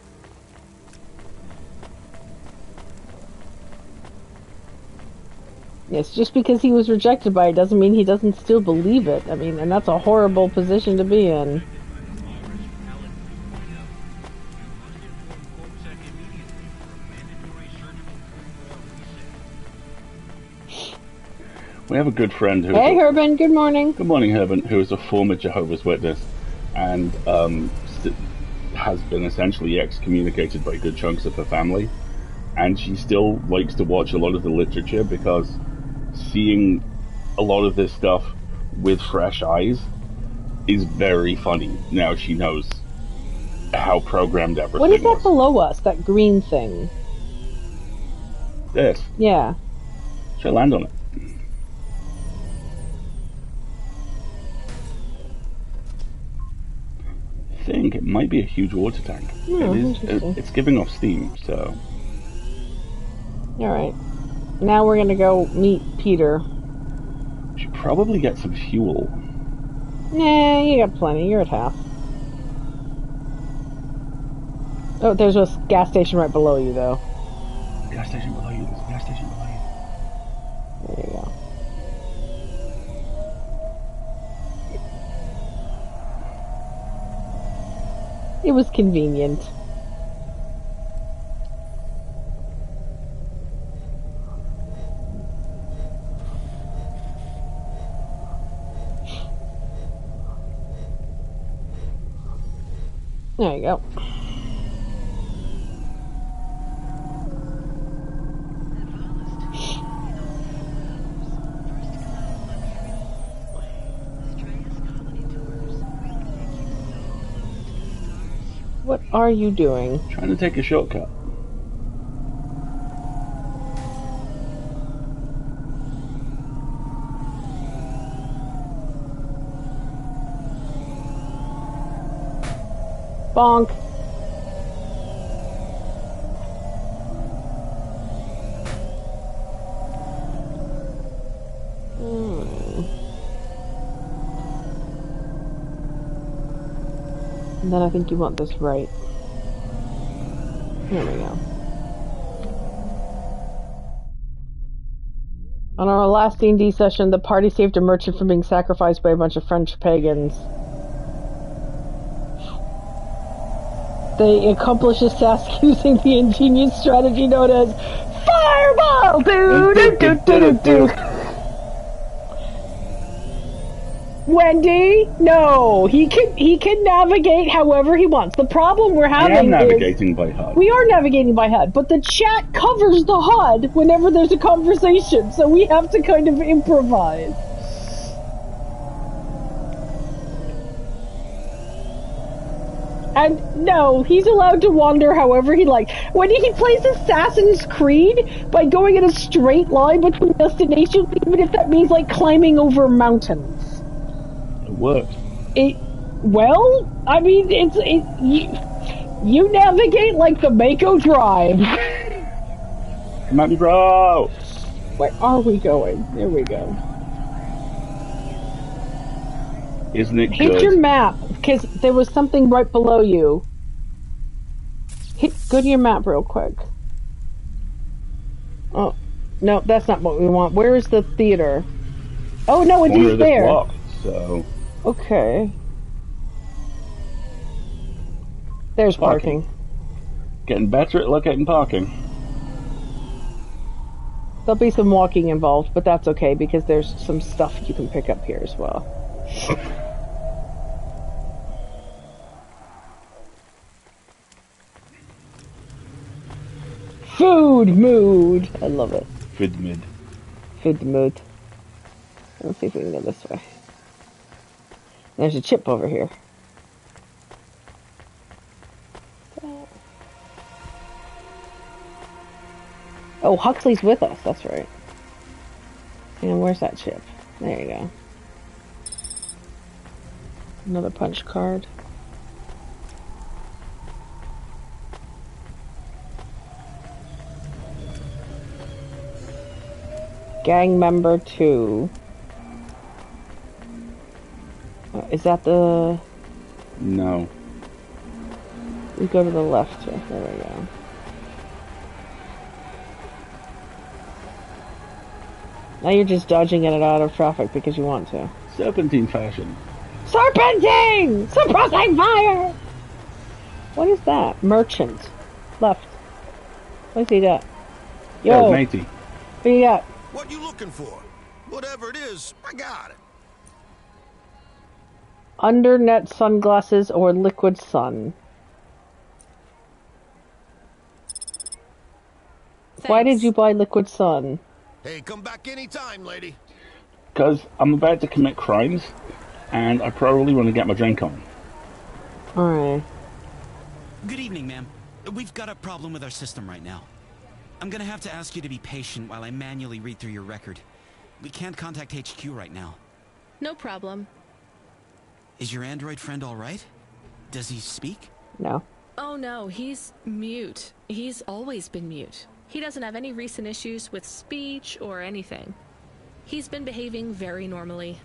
Yes, just because he was rejected by it doesn't mean he doesn't still believe it. I mean, and that's a horrible position to be in.
We have a good friend who...
Hey, Herben, good morning.
Good morning, Herben, who is a former Jehovah's Witness and has been essentially excommunicated by good chunks of her family. And she still likes to watch a lot of the literature because seeing a lot of this stuff with fresh eyes is very funny. Now she knows how programmed everything
What is that
was.
below us, that green thing?
This.
Yeah.
Should I land on it? I think it might be a huge water tank. It's giving off steam, so...
Alright. Now we're gonna go meet Peter.
Should probably get some fuel.
Nah, you got plenty. You're at half. Oh, there's a gas station right below you, though.
Gas station below you. There's a gas station below you.
There you go. It was convenient. There you go. What are you doing?
Trying to take a shortcut.
Bonk. And then I think you want this right. There we go. On our last D&D session, the party saved a merchant from being sacrificed by a bunch of French pagans. They accomplished this task using the ingenious strategy known as Fireball! Do do do do do do. Wendy, no, he can navigate however he wants. The problem we're having
I am navigating by HUD.
We are navigating by HUD, but the chat covers the HUD whenever there's a conversation, so we have to kind of improvise. And no, he's allowed to wander however he likes. When he plays Assassin's Creed by going in a straight line between destinations, even if that means like climbing over mountains.
It works.
Well, I mean, you navigate like the Mako Drive.
Come at me, bro!
Where are we going? There we go.
Isn't it
Hit
good?
your map, because there was something right below you. Go to your map real quick. Oh, no, that's not what we want. Where is the theater? Oh, no, it is there.
Block, so...
Okay. There's parking.
Getting better at locating parking.
There'll be some walking involved, but that's okay, because there's some stuff you can pick up here as well. Food mood. I love it.
Food mood.
Food mood. Let's see if we can go this way. There's a chip over here. Oh, Huxley's with us. That's right. And where's that chip? There you go. Another punch card. Gang member 2. Is that the...
No.
We go to the left here. There we go. Now you're just dodging in and out of traffic because you want to.
Serpentine fashion.
Serpentine! Suppressing fire! What is that? Merchant. Left. What's he got? Yo,
matey.
What you got?
What you looking for? Whatever it is, I got it.
Undernet sunglasses or liquid sun. Thanks. Why did you buy liquid sun?
Hey, come back anytime, lady.
Because I'm about to commit crimes, and I probably want to get my drink on.
Alright.
Good evening, ma'am. We've got a problem with our system right now. I'm gonna have to ask you to be patient while I manually read through your record. We can't contact HQ right now.
No problem.
Is your android friend alright? Does he speak?
No.
Oh no, he's mute. He's always been mute. He doesn't have any recent issues with speech or anything. He's been behaving very normally.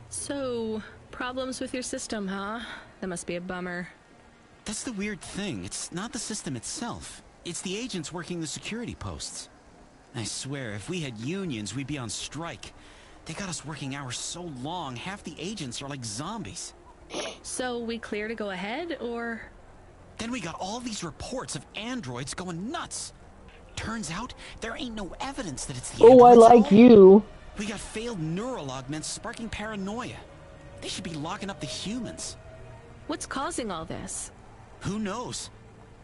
So, problems with your system, huh? That must be a bummer.
That's the weird thing. It's not the system itself. It's the agents working the security posts. I swear, if we had unions, we'd be on strike. They got us working hours so long, half the agents are like zombies.
So, we clear to go ahead, or...?
Then we got all these reports of androids going nuts. Turns out, there ain't no evidence that it's the androids.
Oh, I like you.
We got failed neural augments sparking paranoia. They should be locking up the humans.
What's causing all this?
Who knows?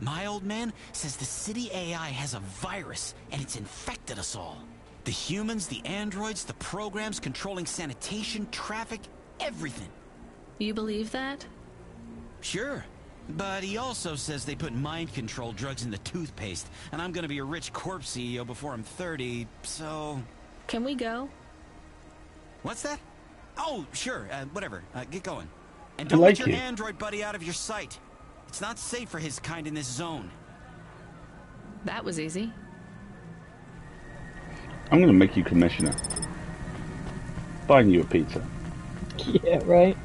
My old man says the city AI has a virus, and it's infected us all. The humans, the androids, the programs controlling sanitation, traffic, everything.
You believe that?
Sure. But he also says they put mind control drugs in the toothpaste, and I'm gonna be a rich corpse CEO before I'm 30, so...
Can we go?
What's that? Oh, sure, whatever. Get going. And don't let your android buddy out of your sight. It's not safe for his kind in this zone.
That was easy.
I'm gonna make you commissioner. Buying you a pizza.
Yeah, right.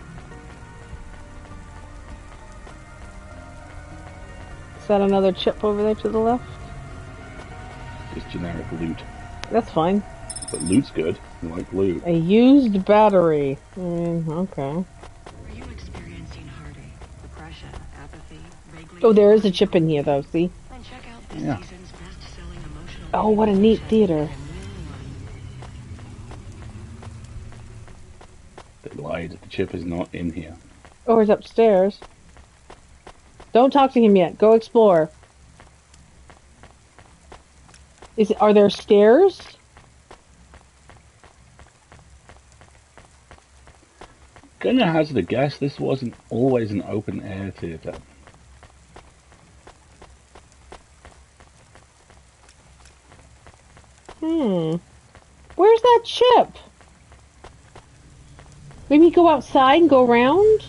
Is that another chip over there to the left?
Just generic loot.
That's fine.
But loot's good. I like loot.
A used battery. Okay.
Are you experiencing heartache, depression, apathy, vaguely...
Oh, there is a chip in here, though, see?
Then check out this
Yeah.
season's best-selling emotional...
Oh, what a neat theater.
They lied. The chip is not in here.
Oh, he's upstairs. Don't talk to him yet. Go explore. Are there stairs?
Gonna hazard a guess, this wasn't always an open air theatre.
Where's that chip? Maybe go outside and go around?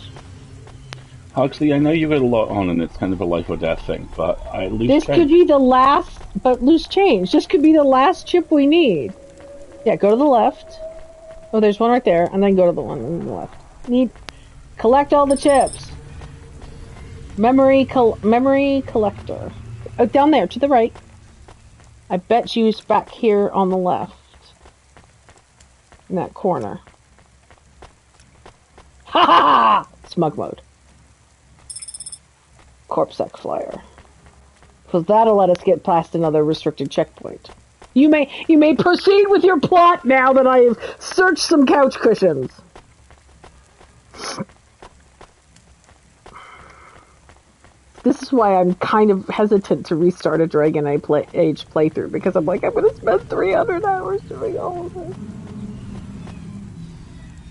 Huxley, I know you've got a lot on and it's kind of a life or death thing, but I at least
This could be the last, but loose change. This could be the last chip we need. Yeah, go to the left. Oh, there's one right there, and then go to the one on the left. Collect all the chips. Memory collector. Oh, down there, to the right. I bet you it's back here on the left. In that corner. Ha ha! Smug mode. Corpsec flyer. Because that'll let us get past another restricted checkpoint. You may proceed with your plot now that I have searched some couch cushions. This is why I'm kind of hesitant to restart a Dragon Age playthrough, because I'm like, I'm going to spend 300 hours doing all of this.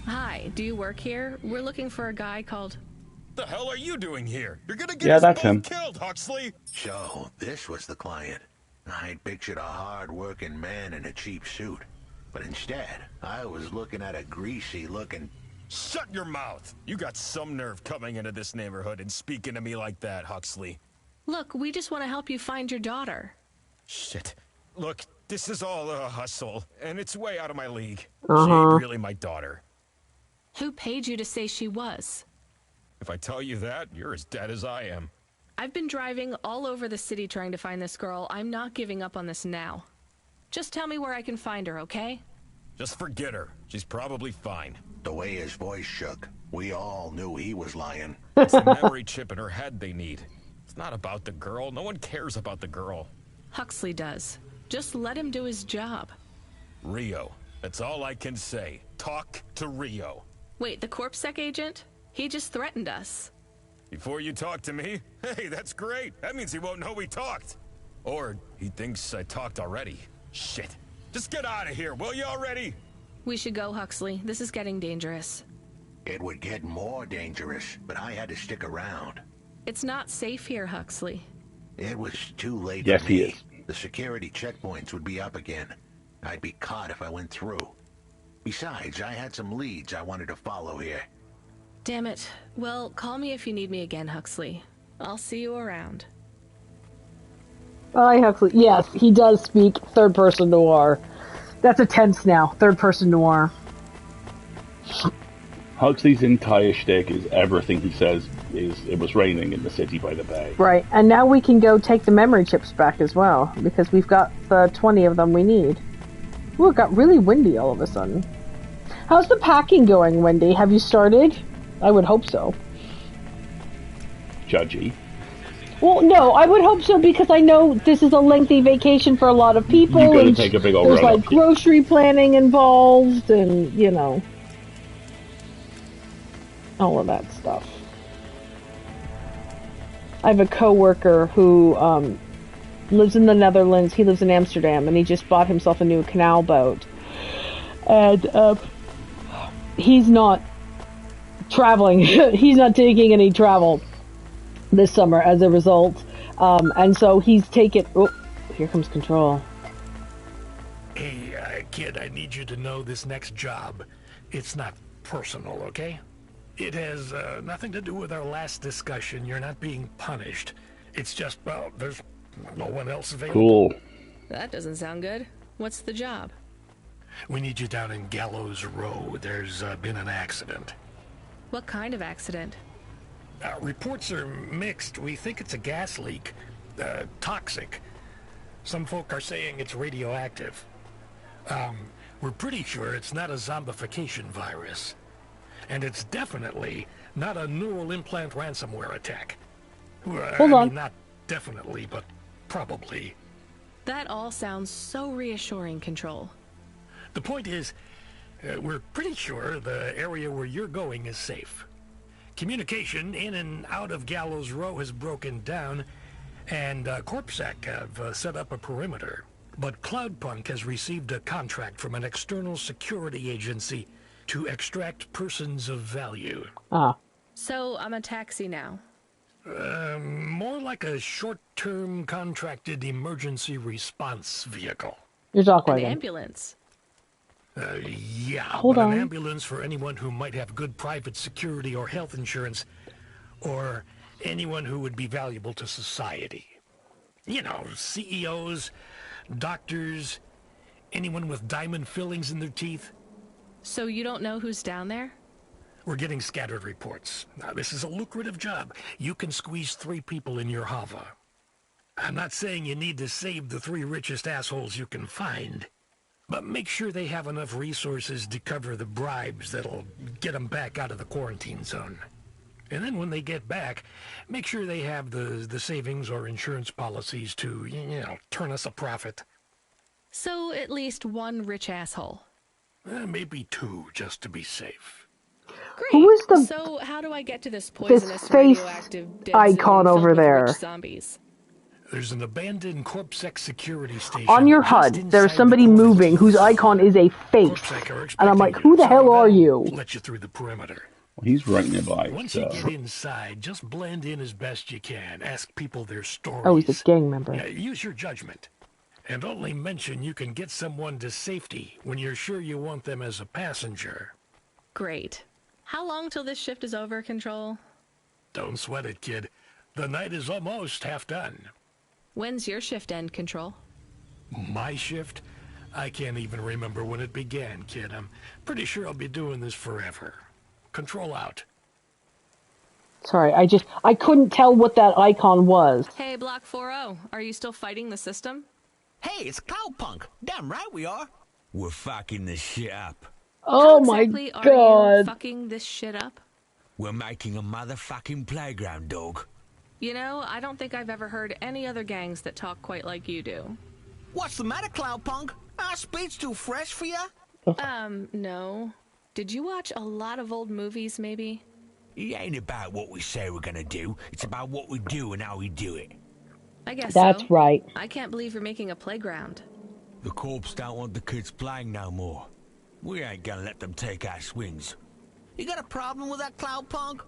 Hi, do you work here? We're looking for a guy called...
The hell are you doing here? You're gonna get us both killed, Huxley!
So, this was the client. I'd pictured a hard-working man in a cheap suit. But instead, I was looking at a greasy-looking...
Shut your mouth! You got some nerve coming into this neighborhood and speaking to me like that, Huxley.
Look, we just want to help you find your daughter.
Shit. Look, this is all a hustle, and it's way out of my league.
Uh-huh.
She ain't really my daughter.
Who paid you to say she was?
If I tell you that, you're as dead as I am.
I've been driving all over the city trying to find this girl. I'm not giving up on this now. Just tell me where I can find her, okay?
Just forget her. She's probably fine.
The way his voice shook, we all knew he was lying.
It's the memory chip in her head they need. It's not about the girl. No one cares about the girl.
Huxley does. Just let him do his job.
Rio. That's all I can say. Talk to Rio.
Wait, the CorpSec agent? He just threatened us.
Before you talk to me? Hey, that's great. That means he won't know we talked. Or he thinks I talked already. Shit. Just get out of here, will you already?
We should go, Huxley. This is getting dangerous.
It would get more dangerous, but I had to stick around.
It's not safe here, Huxley.
It was too late
Yes,
for me.
he is.
The security checkpoints would be up again. I'd be caught if I went through. Besides, I had some leads I wanted to follow here.
Damn it. Well, call me if you need me again, Huxley. I'll see you around.
Hi, Huxley. Yes, he does speak third-person noir. That's a tense now. Third-person noir.
Huxley's entire shtick is everything he says is, it was raining in the city by the bay.
Right, and now we can go take the memory chips back as well, because we've got the 20 of them we need. Ooh, it got really windy all of a sudden. How's the packing going, Wendy? Have you started? I would hope so.
Judgy.
Well, no, I would hope so because I know this is a lengthy vacation for a lot of people.
You gotta
and
take a big old
there's
run
like
up.
grocery planning involved and, you know, all of that stuff. I have a coworker who lives in the Netherlands. He lives in Amsterdam, and he just bought himself a new canal boat. And he's not traveling. He's not taking any travel this summer as a result. And so he's taken... Oh, here comes Control.
Hey, kid, I need you to know this next job. It's not personal, okay? It has nothing to do with our last discussion. You're not being punished. It's just, well, there's no one else available.
Cool.
That doesn't sound good. What's the job?
We need you down in Gallows Row. There's been an accident.
What kind of accident?
Reports are mixed. We think it's a gas leak. Toxic. Some folk are saying it's radioactive. We're pretty sure it's not a zombification virus. And it's definitely not a neural implant ransomware attack.
Hold on.
Not definitely, but probably.
That all sounds so reassuring, Control.
The point is, We're pretty sure the area where you're going is safe. Communication in and out of Gallows Row has broken down, and Corpsec have set up a perimeter. But Cloudpunk has received a contract from an external security agency to extract persons of value.
Ah.
So I'm a taxi now.
More like a short-term contracted emergency response vehicle.
You're talking
An
about
ambulance.
Yeah,
Hold
but
on.
an ambulance for anyone who might have good private security or health insurance, or anyone who would be valuable to society. You know, CEOs, doctors, anyone with diamond fillings in their teeth.
So you don't know who's down there?
We're getting scattered reports. Now, this is a lucrative job. You can squeeze 3 people in your hover. I'm not saying you need to save the 3 richest assholes you can find, but make sure they have enough resources to cover the bribes that'll get them back out of the quarantine zone. And then when they get back, make sure they have the savings or insurance policies to, turn us a profit.
So at least 1 rich asshole.
Maybe 2, just to be safe.
Great.
Who is the
So how do I get to this poisonous
face
radioactive dead
icon
zone filled
over
with
there?
rich zombies?
There's an abandoned Corpsec security station.
On your
just
HUD,
inside
there's
the
somebody
quarantine
moving whose
zone.
icon is a face.
Corpsec are
And I'm like,
expecting
who the
you.
hell
Some of
are
them
you?
Let you through the perimeter.
Well, he's right nearby.
Once
So.
you get inside, just blend in as best you can. Ask people their stories.
Oh, he's a gang member.
Use your judgment. And only mention you can get someone to safety when you're sure you want them as a passenger.
Great. How long till this shift is over, Control?
Don't sweat it, kid. The night is almost half done.
When's your shift end, Control?
My shift? I can't even remember when it began, kid. I'm pretty sure I'll be doing this forever. Control out.
Sorry, I couldn't tell what that icon was.
Hey, Block 4-0, are you still fighting the system?
Hey, it's Cloudpunk. Damn right we are.
We're fucking this shit up.
Oh
How
my
exactly are
god.
you fucking this shit up?
We're making a motherfucking playground, dog.
You know, I don't think I've ever heard any other gangs that talk quite like you do.
What's the matter, Cloudpunk? Our speech too fresh for ya?
No. Did you watch a lot of old movies, maybe?
It ain't about what we say we're gonna do. It's about what we do and how we do it.
I guess
That's
so.
right.
I can't believe you're making a playground.
The corps don't want the kids playing no more. We ain't gonna let them take our swings.
You got a problem with that, Cloudpunk?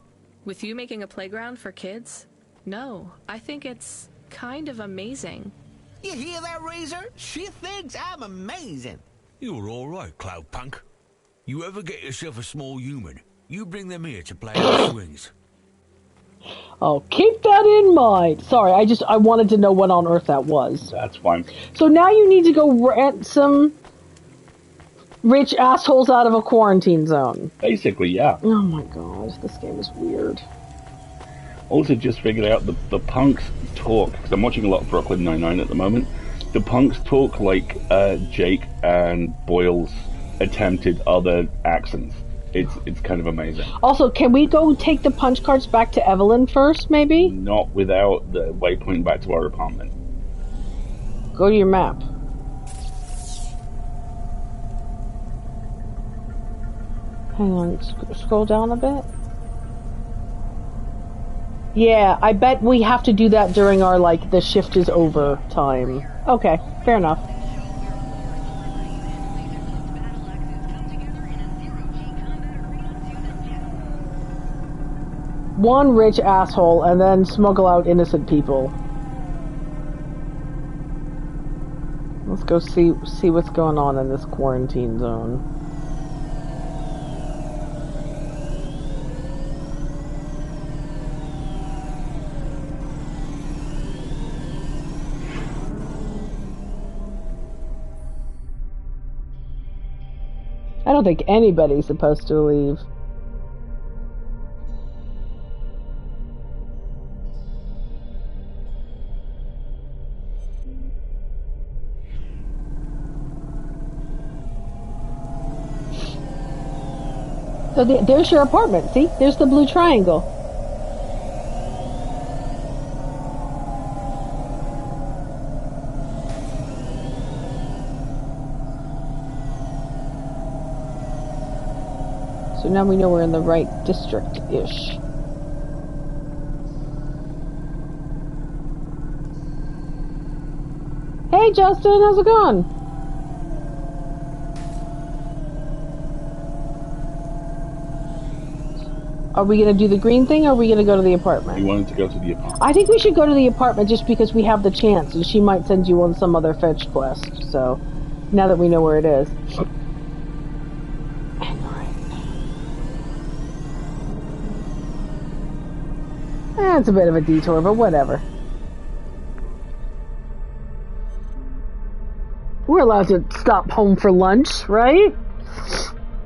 With you making a playground for kids? No, I think it's kind of amazing.
You hear that, Razor? She thinks I'm amazing.
You're alright, Cloudpunk. You ever get yourself a small human, you bring them here to play on swings.
Oh, keep that in mind. Sorry, I wanted to know what on earth that was.
That's fine.
So now you need to go rent some rich assholes out of a quarantine zone.
Basically, yeah.
Oh my god, this game is weird.
Also, just figured out the punks talk, because I'm watching a lot of Brooklyn Nine-Nine at the moment. The punks talk like Jake and Boyle's attempted other accents. It's kind of amazing.
Also, can we go take the punch cards back to Evelyn first, maybe?
Not without the waypoint back to our apartment.
Go to your map. Hang on, scroll down a bit. Yeah, I bet we have to do that during our, like, the shift is over time. Okay, fair enough. One rich asshole and then smuggle out innocent people. Let's go see what's going on in this quarantine zone. I don't think anybody's supposed to leave. So there's your apartment, see? There's the blue triangle. So now we know we're in the right district-ish. Hey Justin, how's it going? Are we going to do the green thing, or are we going to go to the apartment?
You wanted to go to the apartment.
I think we should go to the apartment just because we have the chance, and she might send you on some other fetch quest, so now that we know where it is. It's a bit of a detour, but whatever. We're allowed to stop home for lunch, right?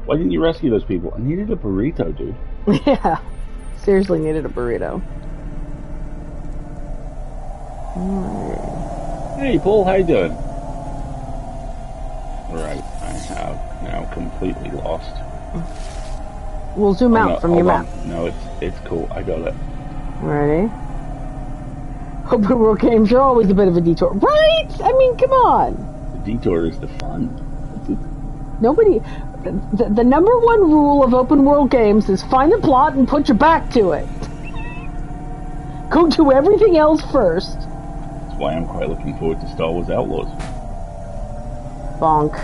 Why didn't you rescue those people? I needed a burrito, dude.
Yeah. Seriously needed a burrito.
Hey, Paul, how you doing? Right, I have now completely lost.
We'll zoom out from your map.
No, it's cool. I got it.
Ready? Open world games are always a bit of a detour. Right? I mean, come on.
The detour is the fun.
Nobody... The number one rule of open world games is find a plot and put your back to it. Go do everything else first.
That's why I'm quite looking forward to Star Wars Outlaws.
Bonk.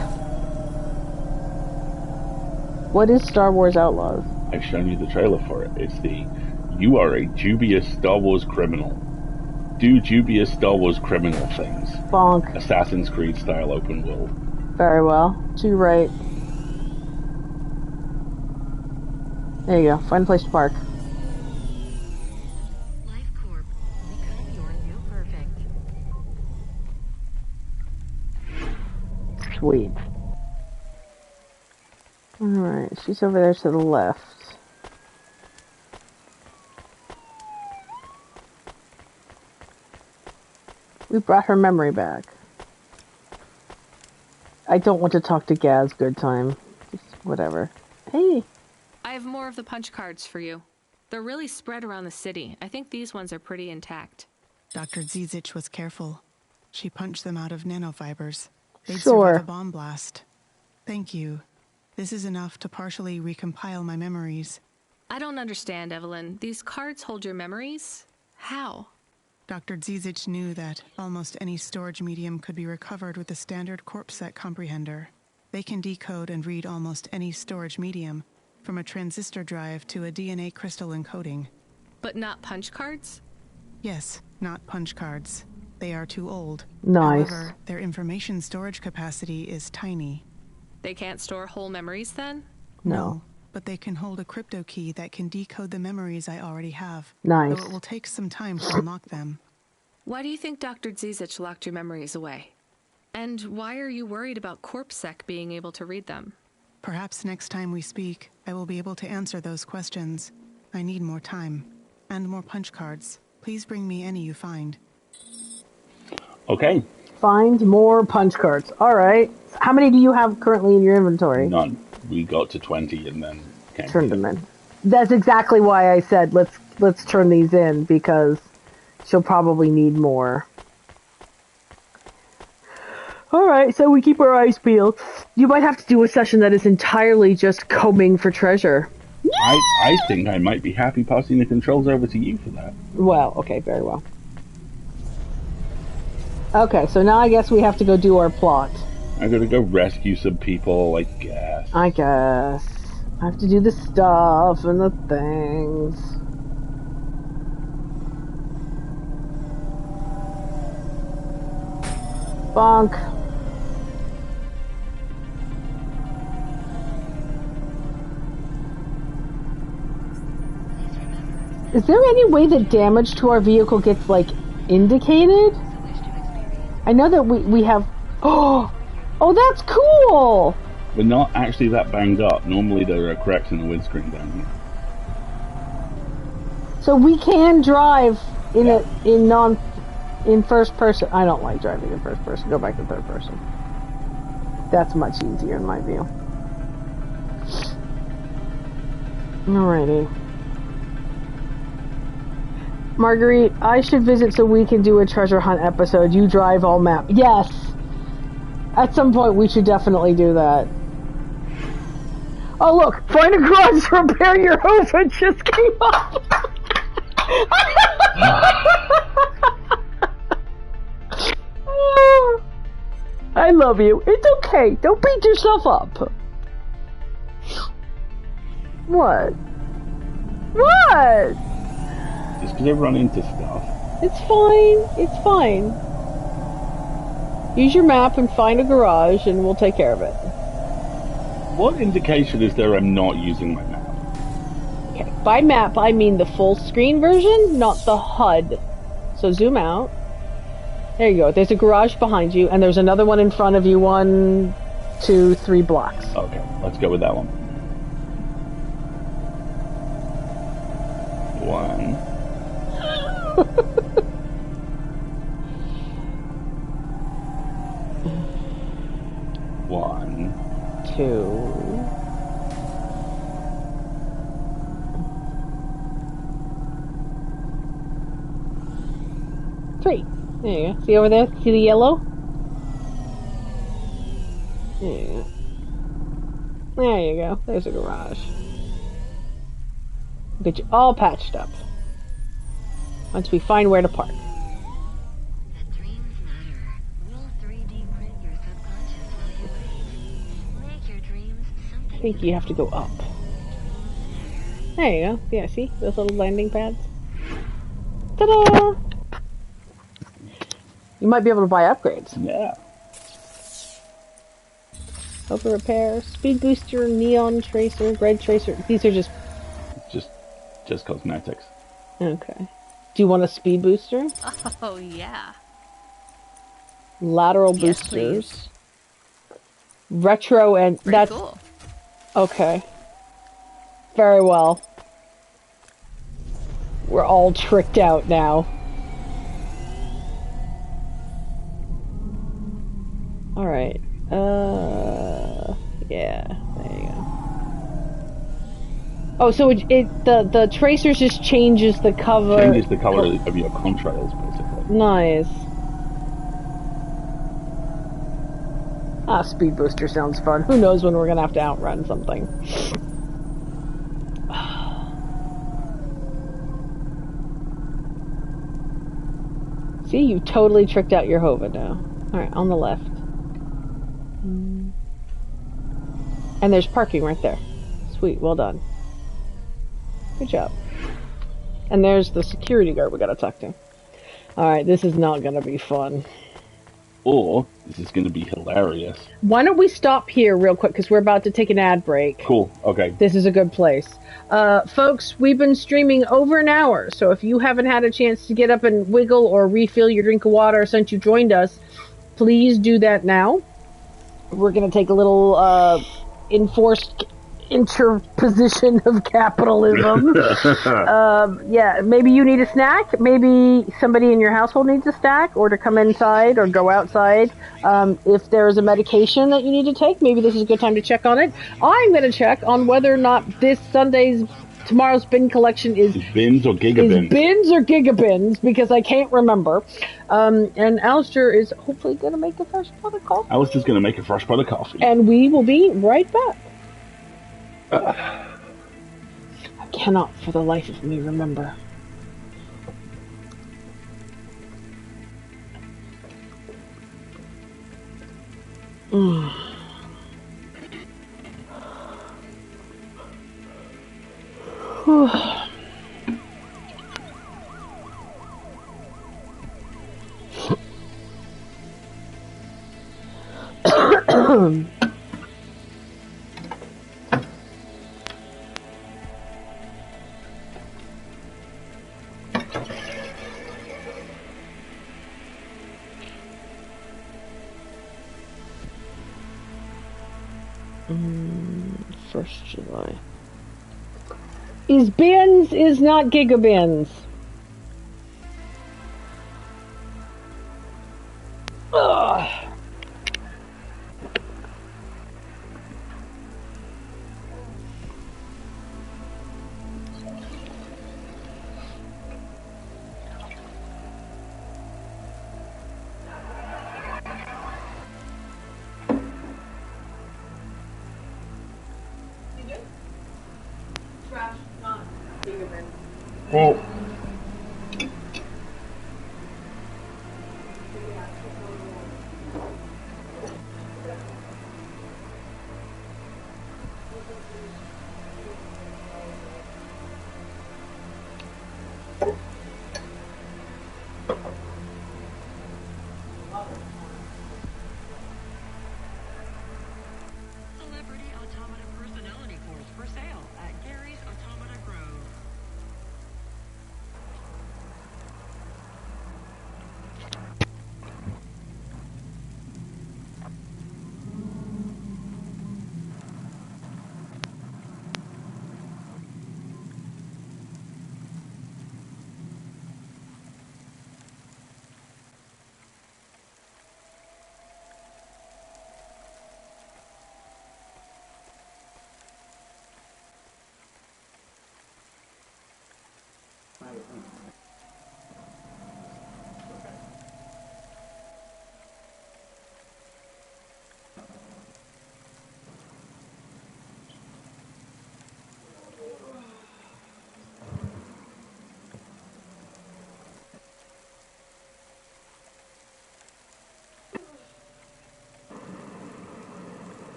What is Star Wars Outlaws?
I've shown you the trailer for it. It's the you are a dubious Star Wars criminal. Do dubious Star Wars criminal things.
Bonk.
Assassin's Creed style open world.
Very well. Too right. There you go. Find a place to park.
Life Corp. Become your new perfect.
Sweet. Alright, she's over there to the left. We brought her memory back. I don't want to talk to Gaz good time. Just whatever. Hey!
I have more of the punch cards for you. They're really spread around the city. I think these ones are pretty intact.
Dr. Zizich was careful. She punched them out of nanofibers. They'd
Sure.
survive a bomb blast. Thank you. This is enough to partially recompile my memories.
I don't understand, Evelyn. These cards hold your memories? How?
Dr. Zizich knew that almost any storage medium could be recovered with the standard CorpSec comprehender. They can decode and read almost any storage medium, from a transistor drive to a DNA crystal encoding.
But not punch cards?
Yes, not punch cards. They are too old.
Nice.
However, their information storage capacity is tiny.
They can't store whole memories then?
No.
But they can hold a crypto key that can decode the memories I already have.
Nice.
Though it will take some time to unlock them.
Why do you think Dr. Zizich locked your memories away? And why are you worried about CorpSec being able to read them?
Perhaps next time we speak, I will be able to answer those questions. I need more time. And more punch cards. Please bring me any you find.
Okay.
Find more punch cards. Alright. How many do you have currently in your inventory?
None. We got to 20 and then
turned them in. That's exactly why I said let's turn these in, because she'll probably need more. Alright, so we keep our eyes peeled. You might have to do a session that is entirely just combing for treasure.
I think I might be happy passing the controls over to you for that.
Well, okay, very well. Okay, so now I guess we have to go do our plot.
I gotta go rescue some people, I guess.
I guess. I have to do the stuff and the things. Bonk. Is there any way that damage to our vehicle gets, like, indicated? I know that we have... Oh, that's cool!
We're not actually that banged up. Normally there are cracks in the windscreen down here.
So we can drive in first person. I don't like driving in first person. Go back to third person. That's much easier in my view. Alrighty. Marguerite, I should visit so we can do a treasure hunt episode. You drive all map. Yes! At some point we should definitely do that. Oh look, find a garage to repair your Hoover just came up. I love you. It's okay. Don't beat yourself up. What? What?
Just because I run into stuff.
It's fine. It's fine. Use your map and find a garage and we'll take care of it.
What indication is there I'm not using my map?
Okay. By map, I mean the full screen version, not the HUD. So zoom out. There you go. There's a garage behind you, and there's another one in front of you. 1, 2, 3 blocks.
Okay, let's go with that one. 1. 1,
2. 3. There you go. See over there? See the yellow? There you go. There you go. There's a garage. Get you all patched up. Once we find where to park. I think you have to go up. There you go. Yeah, see? Those little landing pads? Ta-da! You might be able to buy upgrades.
Yeah.
Over repair, speed booster, neon tracer, red tracer. These are just
cosmetics.
Okay. Do you want a speed booster?
Oh, yeah.
Lateral
Yes,
boosters.
please.
Retro and
Pretty
that's
cool.
okay. Very well. We're all tricked out now. All right. Yeah. There you go. Oh, so the tracers just changes the cover.
Changes the color of your contrails, basically.
Nice. Ah, speed booster sounds fun. Who knows when we're gonna have to outrun something. See, you totally tricked out your Hova now. Alright, on the left. And there's parking right there. Sweet, well done. Good job. And there's the security guard we gotta talk to. Alright, this is not gonna be fun.
Or, this is going to be hilarious.
Why don't we stop here real quick, because we're about to take an ad break.
Cool, okay.
This is a good place. Folks, we've been streaming over an hour, so if you haven't had a chance to get up and wiggle or refill your drink of water since you joined us, please do that now. We're going to take a little enforced interposition of capitalism. Yeah, maybe you need a snack. Maybe somebody in your household needs a snack, or to come inside or go outside. If there's a medication that you need to take, maybe this is a good time to check on it. I'm going to check on whether or not tomorrow's bin collection is
bins or gigabins.
Is bins or gigabins, because I can't remember. And Alistair is hopefully going to make a fresh pot of coffee.
Alistair's going to make a fresh pot of coffee.
And we will be right back. I cannot for the life of me remember. July. Is bins is not gigabins. Ugh.
Well,
Celebrity Automata Personality Course for sale at Gary's Automata Grove.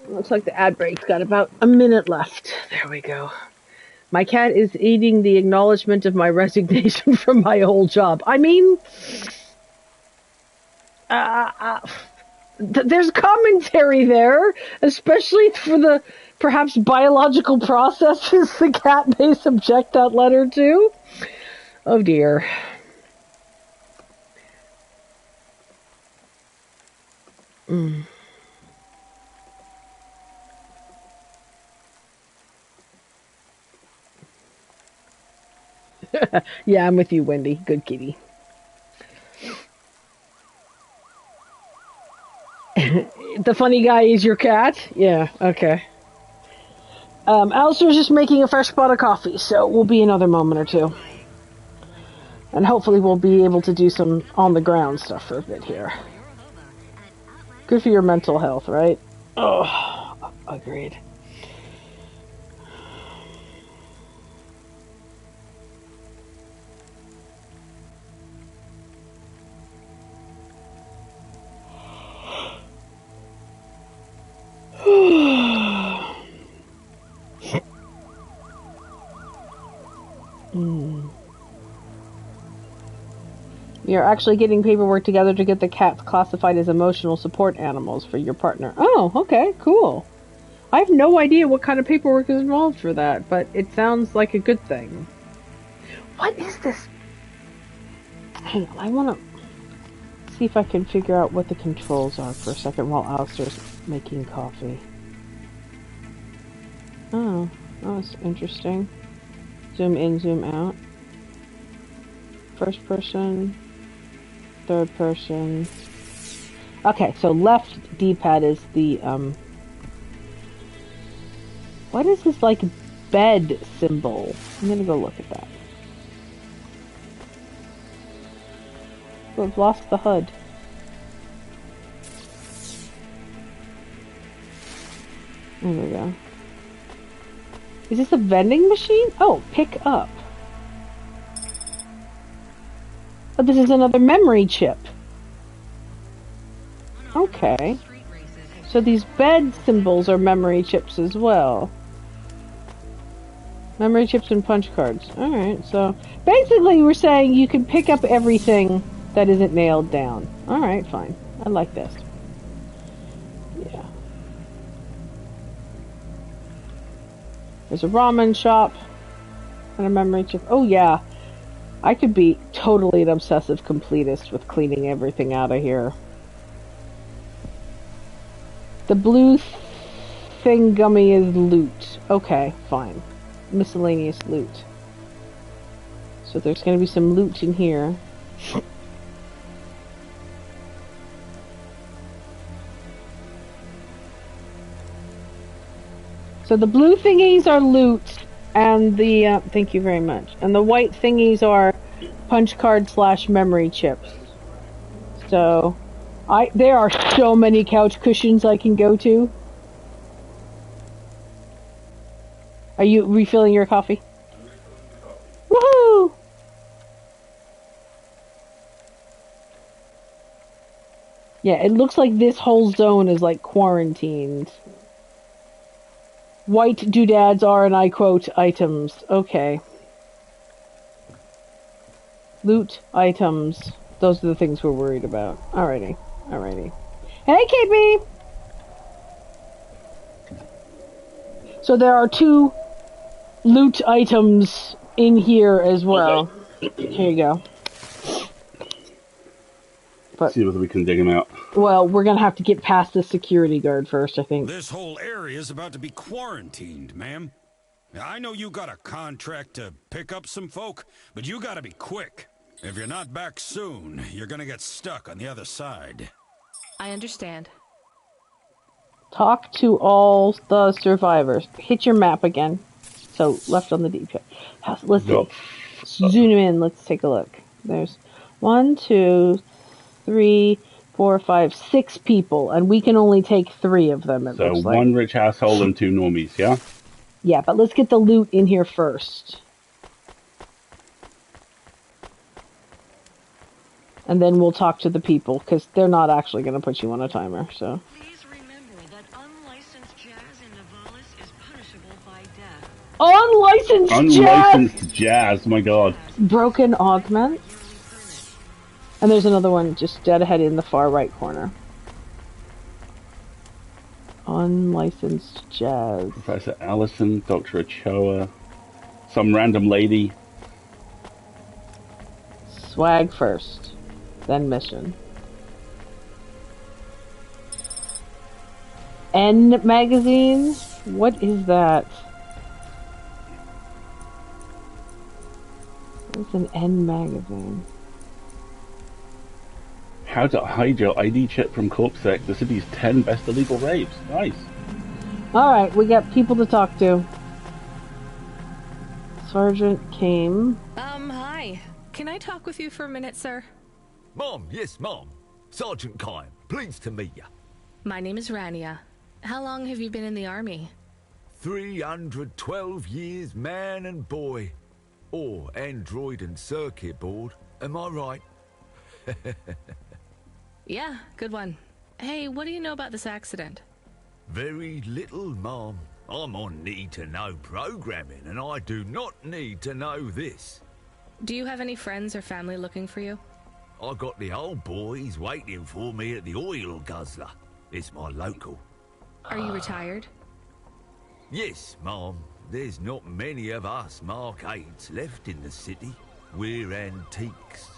Looks like the ad break's got about a minute left. There we go. My cat is eating the acknowledgement of my resignation from my old job. I mean, there's commentary there, especially for the perhaps biological processes the cat may subject that letter to. Oh dear. Mm. Yeah, I'm with you, Wendy. Good kitty. The funny guy is your cat? Yeah, okay. Alistair's just making a fresh pot of coffee, so we'll be another moment or two. And hopefully we'll be able to do some on-the-ground stuff for a bit here. Good for your mental health, right? Oh, agreed. You're actually getting paperwork together to get the cats classified as emotional support animals for your partner. Oh, okay, cool. I have no idea what kind of paperwork is involved for that, but it sounds like a good thing. What is this? Hang on, I want to see if I can figure out what the controls are for a second while Alistair's making coffee. Oh, that's interesting. Zoom in, zoom out. First person, third person. Okay, so left D-pad is the, what is this, like, bed symbol? I'm gonna go look at that. Oh, I've lost the HUD. There we go. Is this a vending machine? Oh, pick up. Oh, this is another memory chip. Okay. So these bed symbols are memory chips as well. Memory chips and punch cards. Alright, so basically we're saying you can pick up everything that isn't nailed down. Alright, fine. I like this. Yeah. There's a ramen shop and a memory chip. Oh yeah. I could be totally an obsessive completist with cleaning everything out of here. The blue thing gummy is loot. Okay, fine. Miscellaneous loot. So there's going to be some loot in here. So the blue thingies are loot, and the, thank you very much. And the white thingies are punch card / memory chips. So, There are so many couch cushions I can go to. Are you refilling your coffee? Woohoo! Yeah, it looks like this whole zone is like quarantined. White doodads are, and I quote, items. Okay. Loot items. Those are the things we're worried about. Alrighty. Alrighty. Hey, KB! So there are 2 loot items in here as well. Okay. Here you go. But,
see whether we can dig them out.
Well, we're gonna have to get past the security guard first, I think.
This whole area is about to be quarantined, ma'am. I know you got a contract to pick up some folk, but you gotta be quick. If you're not back soon, you're gonna get stuck on the other side.
I understand.
Talk to all the survivors. Hit your map again. So, left on the D-pad. Let's zoom in. Let's take a look. There's 1, 2, 3, 4, 5, 6 people, and we can only take 3 of them. It looks like.
1 rich asshole and 2 normies, yeah?
Yeah, but let's get the loot in here first. And then we'll talk to the people, because they're not actually going to put you on a timer, so.
Please remember that unlicensed jazz in Nivalis is punishable by death.
Unlicensed
jazz, my god.
Broken augment. And there's another one just dead ahead in the far right corner. Unlicensed jazz.
Professor Allison, Dr. Ochoa, some random lady.
Swag first, then mission. N magazine? What is that? What's an N magazine?
How to hide your ID chip from CorpSec, the city's 10 best illegal raves. Nice.
Alright, we got people to talk to. Sergeant came.
Hi. Can I talk with you for a minute, sir?
Mom, yes, Mom. Sergeant Kime, pleased to meet you.
My name is Rania. How long have you been in the army?
312 years, man and boy. Or android and circuit board. Am I right?
Yeah, good one. Hey, what do you know about this accident?
Very little, Mom. I'm on need-to-know programming, and I do not need to know this.
Do you have any friends or family looking for you?
I got the old boys waiting for me at the oil guzzler. It's my local.
Are you retired?
Yes, Mom. There's not many of us Mark 8s left in the city. We're antiques.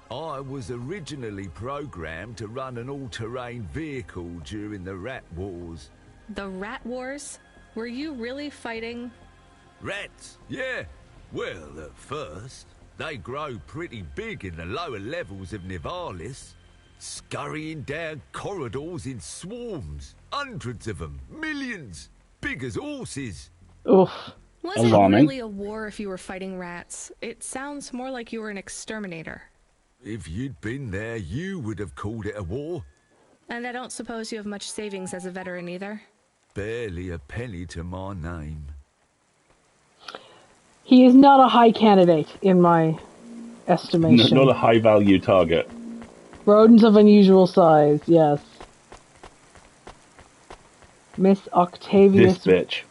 I was originally programmed to run an all-terrain vehicle during the Rat Wars.
The Rat Wars? Were you really fighting?
Rats? Yeah. Well, at first, they grow pretty big in the lower levels of Nivalis, scurrying down corridors in swarms. Hundreds of them. Millions. Big as horses.
Oof.
Was it really a war if you were fighting rats? It sounds more like you were an exterminator.
If you'd been there, you would have called it a war.
And I don't suppose you have much savings as a veteran either?
Barely a penny to my name.
He is not a high candidate, in my estimation.
Not a high-value target.
Rodents of unusual size, yes. Miss Octavius...
This bitch.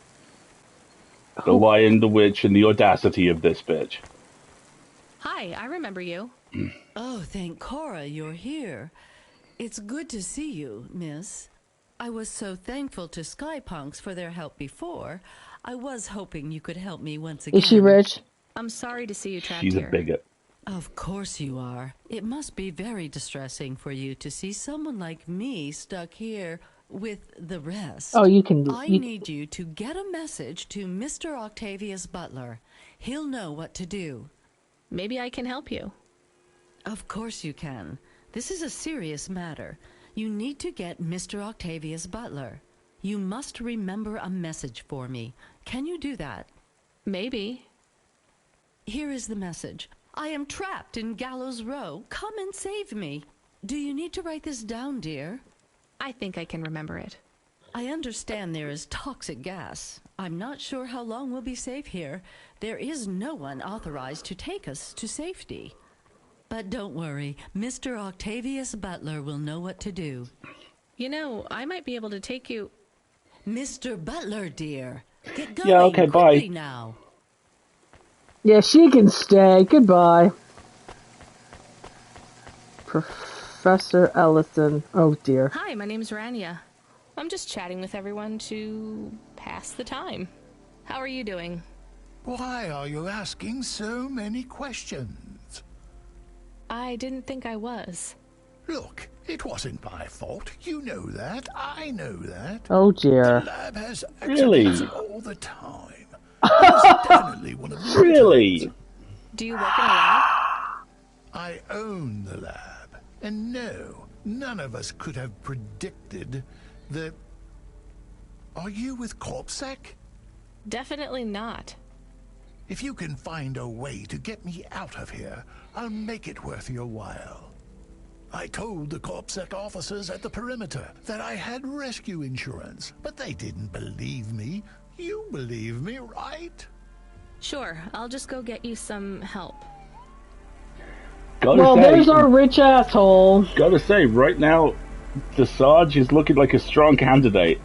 The lion, the witch, and the audacity of this bitch.
Hi, I remember you.
Oh, thank Cora you're here. It's good to see you, miss. I was so thankful to Skypunks for their help before. I was hoping you could help me once again.
Is she rich?
I'm sorry to see you trapped
She's
here.
a bigot.
Of course you are. It must be very distressing for you to see someone like me stuck here with the rest.
Oh, you can...
I need you to get a message to Mr. Octavius Butler. He'll know what to do.
Maybe I can help you.
Of course you can. This is a serious matter. You need to get Mr. Octavius Butler. You must remember a message for me. Can you do that?
Maybe.
Here is the message. I am trapped in Gallows Row. Come and save me. Do you need to write this down, dear?
I think I can remember it.
I understand there is toxic gas. I'm not sure how long we'll be safe here. There is no one authorized to take us to safety. But don't worry, Mr. Octavius Butler will know what to do.
You know, I might be able to take you...
Mr. Butler, dear. Get going
Yeah, okay,
quickly
bye.
now.
Yeah, she can stay. Goodbye. Professor Ellison. Oh, dear.
Hi, my name's Rania. I'm just chatting with everyone to pass the time. How are you doing?
Why are you asking so many questions?
I didn't think I was.
Look, it wasn't my fault. You know that. I know that.
Oh, dear.
The lab has
Really?
accidents all the time. It's definitely one of the
Really?
Do you work in a lab?
I own the lab. And no, none of us could have predicted the... Are you with CorpSec?
Definitely not.
If you can find a way to get me out of here, I'll make it worth your while. I told the CorpSec officers at the perimeter that I had rescue insurance, but they didn't believe me. You believe me, right?
Sure, I'll just go get you some help.
Well, there's our rich asshole.
Gotta say, right now, the Sarge is looking like a strong candidate.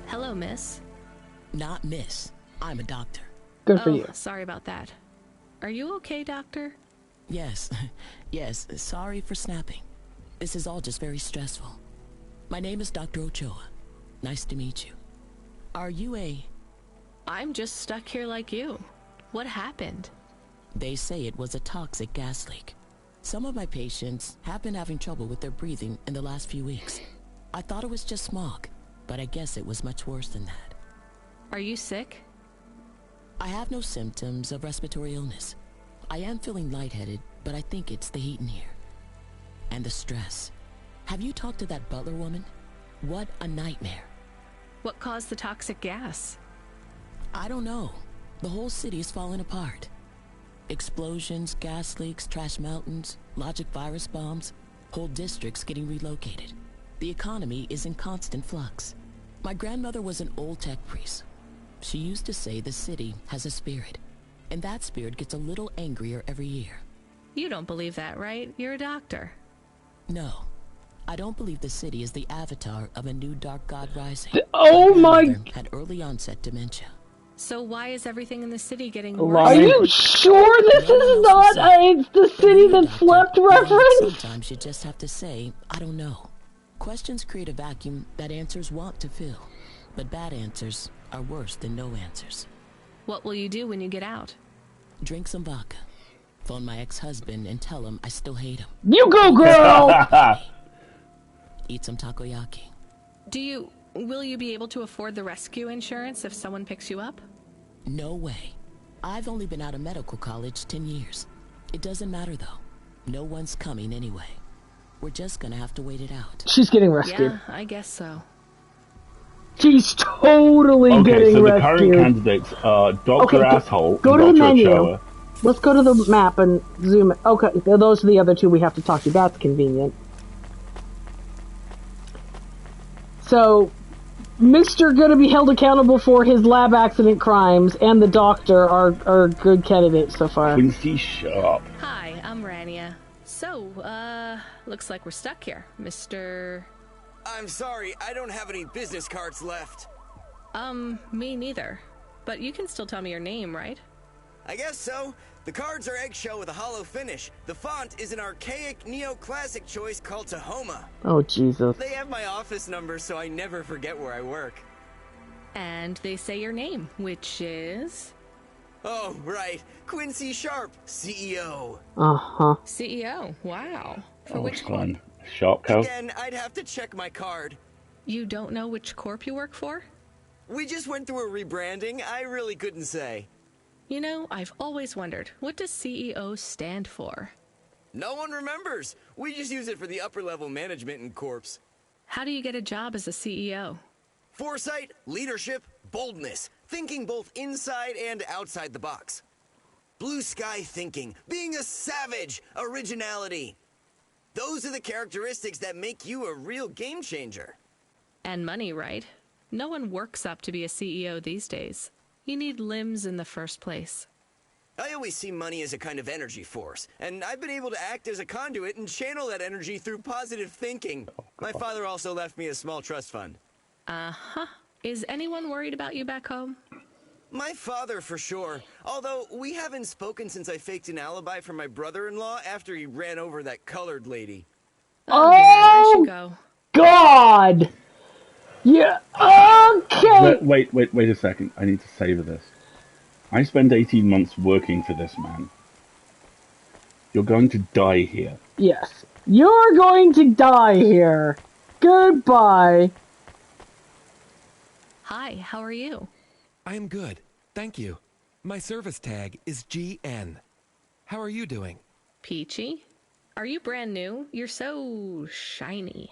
Hello, miss.
Not miss. I'm a doctor.
Good for you.
Sorry about that. Are you okay, doctor?
Yes. Yes, sorry for snapping. This is all just very stressful. My name is Dr. Ochoa. Nice to meet you. Are you a...
I'm just stuck here like you. What happened?
They say it was a toxic gas leak. Some of my patients have been having trouble with their breathing in the last few weeks. I thought it was just smog, but I guess it was much worse than that.
Are you sick?
I have no symptoms of respiratory illness. I am feeling lightheaded, but I think it's the heat in here. And the stress. Have you talked to that Butler woman? What a nightmare.
What caused the toxic gas?
I don't know. The whole city is falling apart. Explosions, gas leaks, trash mountains, logic virus bombs, whole districts getting relocated. The economy is in constant flux. My grandmother was an old tech priest. She used to say the city has a spirit, and that spirit gets a little angrier every year.
You don't believe that, right? You're a doctor.
No. I don't believe the city is the avatar of a new dark god rising.
Oh my...
Had early onset dementia.
So why is everything in the city getting
Are
worse?
you sure this is not a It's the City That Slept reference?
Sometimes you just have to say, I don't know. Questions create a vacuum that answers want to fill. But bad answers are worse than no answers.
What will you do when you get out?
Drink some vodka. Phone my ex-husband and tell him I still hate him.
You go, girl!
Eat some takoyaki.
Will you be able to afford the rescue insurance if someone picks you up?
No way. I've only been out of medical college 10 years. It doesn't matter though. No one's coming anyway. We're just gonna have to wait it out.
She's getting rescued.
Yeah, I guess so.
She's totally getting
so the
rescued.
current candidates are Dr. Asshole,
go to the
Dr.
menu.
Ochoa.
Let's go to the map and zoom it. Okay, those are the other two we have to talk to. That's convenient. So, Mr. gonna be held accountable for his lab accident crimes, and the doctor are good candidates so far.
Quincy Sharp.
Hi, I'm Rania. So, looks like we're stuck here, Mr...
I'm sorry, I don't have any business cards left.
Me neither. But you can still tell me your name, right?
I guess so. The cards are eggshell with a hollow finish. The font is an archaic neoclassic choice called Tahoma.
Oh, Jesus.
They have my office number, so I never forget where I work.
And they say your name, which is...
Oh, right. Quincy Sharp, CEO.
Uh-huh.
CEO, wow. For
Oh,
which
fun.
corp?
Sharp Co.
Again, I'd have to check my card.
You don't know which corp you work for?
We just went through a rebranding. I really couldn't say.
You know, I've always wondered, what does CEO stand for?
No one remembers. We just use it for the upper-level management in corps.
How do you get a job as a CEO?
Foresight, leadership, boldness. Thinking both inside and outside the box. Blue sky thinking, being a savage, originality. Those are the characteristics that make you a real game changer.
And money, right? No one works up to be a CEO these days. You need limbs in the first place.
I always see money as a kind of energy force, and I've been able to act as a conduit and channel that energy through positive thinking. My father also left me a small trust fund.
Uh-huh. Is anyone worried about you back home?
My father, for sure. Although, we haven't spoken since I faked an alibi for my brother-in-law after he ran over that colored lady.
Oh,
I should go.
God! Yeah, okay!
Wait a second. I need to savor this. I spent 18 months working for this man. You're going to die here.
Yes. You're going to die here. Goodbye.
Hi, how are you?
I am good, thank you. My service tag is GN. How are you doing?
Peachy? Are you brand new? You're so shiny.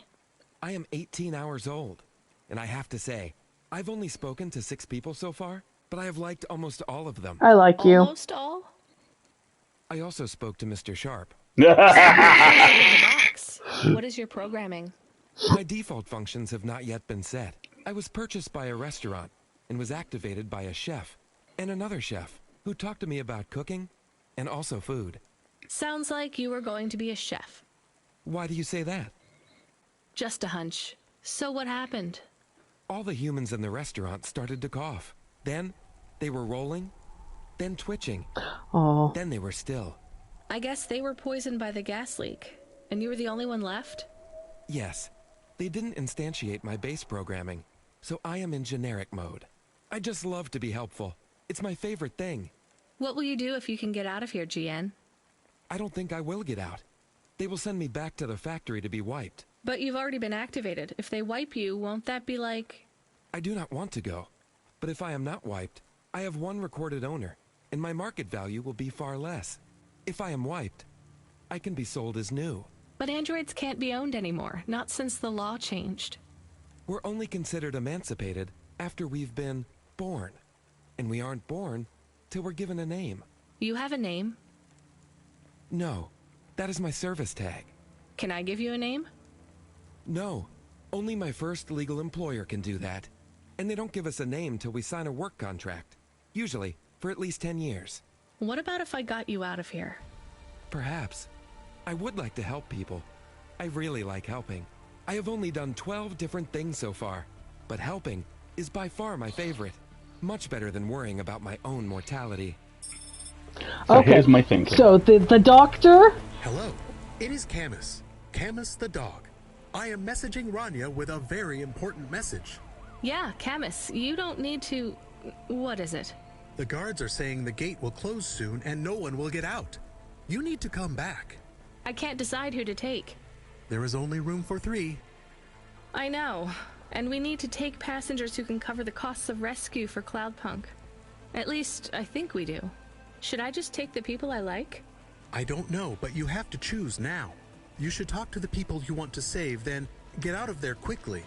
I am 18 hours old, and I have to say, I've only spoken to 6 people so far, but I have liked almost all of them.
I like you.
Almost all?
I also spoke to Mr. Sharp.
What is your programming?
My default functions have not yet been set. I was purchased by a restaurant and was activated by a chef and another chef who talked to me about cooking and also food.
Sounds like you were going to be a chef.
Why do you say that?
Just a hunch. So what happened?
All the humans in the restaurant started to cough. Then they were rolling, then twitching.
Oh.
Then they were still.
I guess they were poisoned by the gas leak, and you were the only one left?
Yes. They didn't instantiate my base programming, so I am in generic mode. I just love to be helpful. It's my favorite thing.
What will you do if you can get out of here, GN?
I don't think I will get out. They will send me back to the factory to be wiped.
But you've already been activated. If they wipe you, won't that be like...
I do not want to go. But if I am not wiped, I have one recorded owner, and my market value will be far less. If I am wiped, I can be sold as new.
But androids can't be owned anymore, not since the law changed.
We're only considered emancipated after we've been born. And we aren't born till we're given a name.
You have a name?
No, that is my service tag.
Can I give you a name?
No, only my first legal employer can do that. And they don't give us a name till we sign a work contract. Usually, for at least 10 years.
What about if I got you out of here?
Perhaps. I would like to help people. I really like helping. I have only done 12 different things so far, but helping is by far my favorite. Much better than worrying about my own mortality.
So here's my thinking.
So the doctor?
Hello, it is Camus. Camus the dog. I am messaging Rania with a very important message.
Yeah, Camus, you don't need to... What is it?
The guards are saying the gate will close soon and no one will get out. You need to come back.
I can't decide who to take.
There is only room for 3.
I know. And we need to take passengers who can cover the costs of rescue for Cloudpunk. At least, I think we do. Should I just take the people I like?
I don't know, but you have to choose now. You should talk to the people you want to save, then get out of there quickly.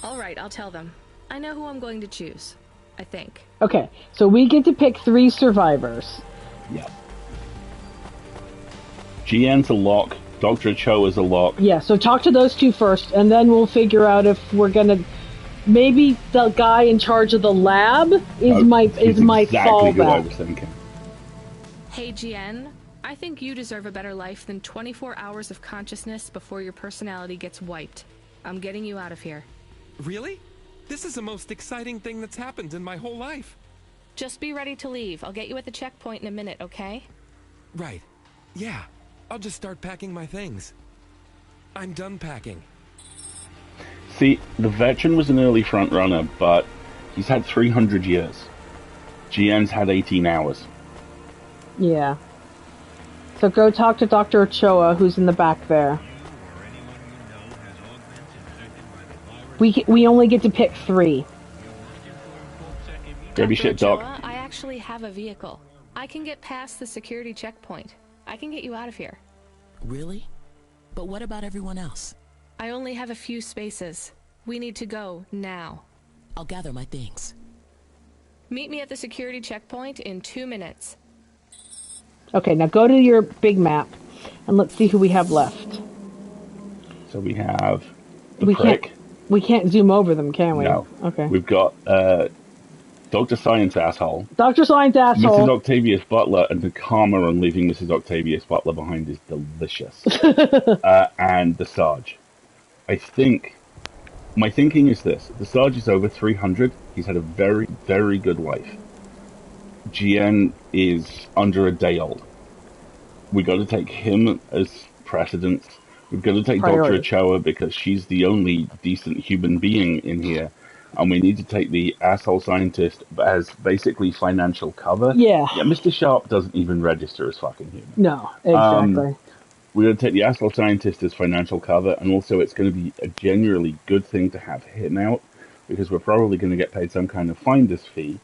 All right, I'll tell them. I know who I'm going to choose. I think.
Okay, so we get to pick 3 survivors.
Yep. GN's a lock. Dr. Cho is a lock.
Yeah, so talk to those 2 first, and then we'll figure out if we're gonna... Maybe the guy in charge of the lab is my fallback.
Who I was thinking.
Hey, GN. I think you deserve a better life than 24 hours of consciousness before your personality gets wiped. I'm getting you out of here.
Really? This is the most exciting thing that's happened in my whole life.
Just be ready to leave. I'll get you at the checkpoint in a minute, okay?
Right. Yeah. I'll just start packing my things. I'm done packing.
See, the veteran was an early frontrunner, but he's had 300 years. GN's had 18 hours.
Yeah. So go talk to Dr. Ochoa, who's in the back there. We only get to pick 3.
Grab your shit, Doc.
I actually have a vehicle. I can get past the security checkpoint. I can get you out of here.
Really? But what about everyone else?
I only have a few spaces. We need to go now.
I'll gather my things.
Meet me at the security checkpoint in 2 minutes.
Okay, now go to your big map, and let's see who we have left.
So we have the
We
prick.
We can't zoom over them, can we?
No.
Okay.
We've got Dr. Science Asshole.
Dr. Science Asshole.
Mrs. Octavius Butler, and the karma on leaving Mrs. Octavius Butler behind is delicious. And the Sarge. I think... My thinking is this. The Sarge is over 300. He's had a very, very good life. GN is under a day old. We got to take him as precedence. We've got to take
Priority.
Dr. Ochoa because she's the only decent human being in here. And we need to take the asshole scientist as basically financial cover.
Yeah.
Yeah, Mr. Sharp doesn't even register as fucking human.
No, exactly.
We're going to take the asshole scientist as financial cover, and also it's going to be a genuinely good thing to have him out, because we're probably going to get paid some kind of finder's fee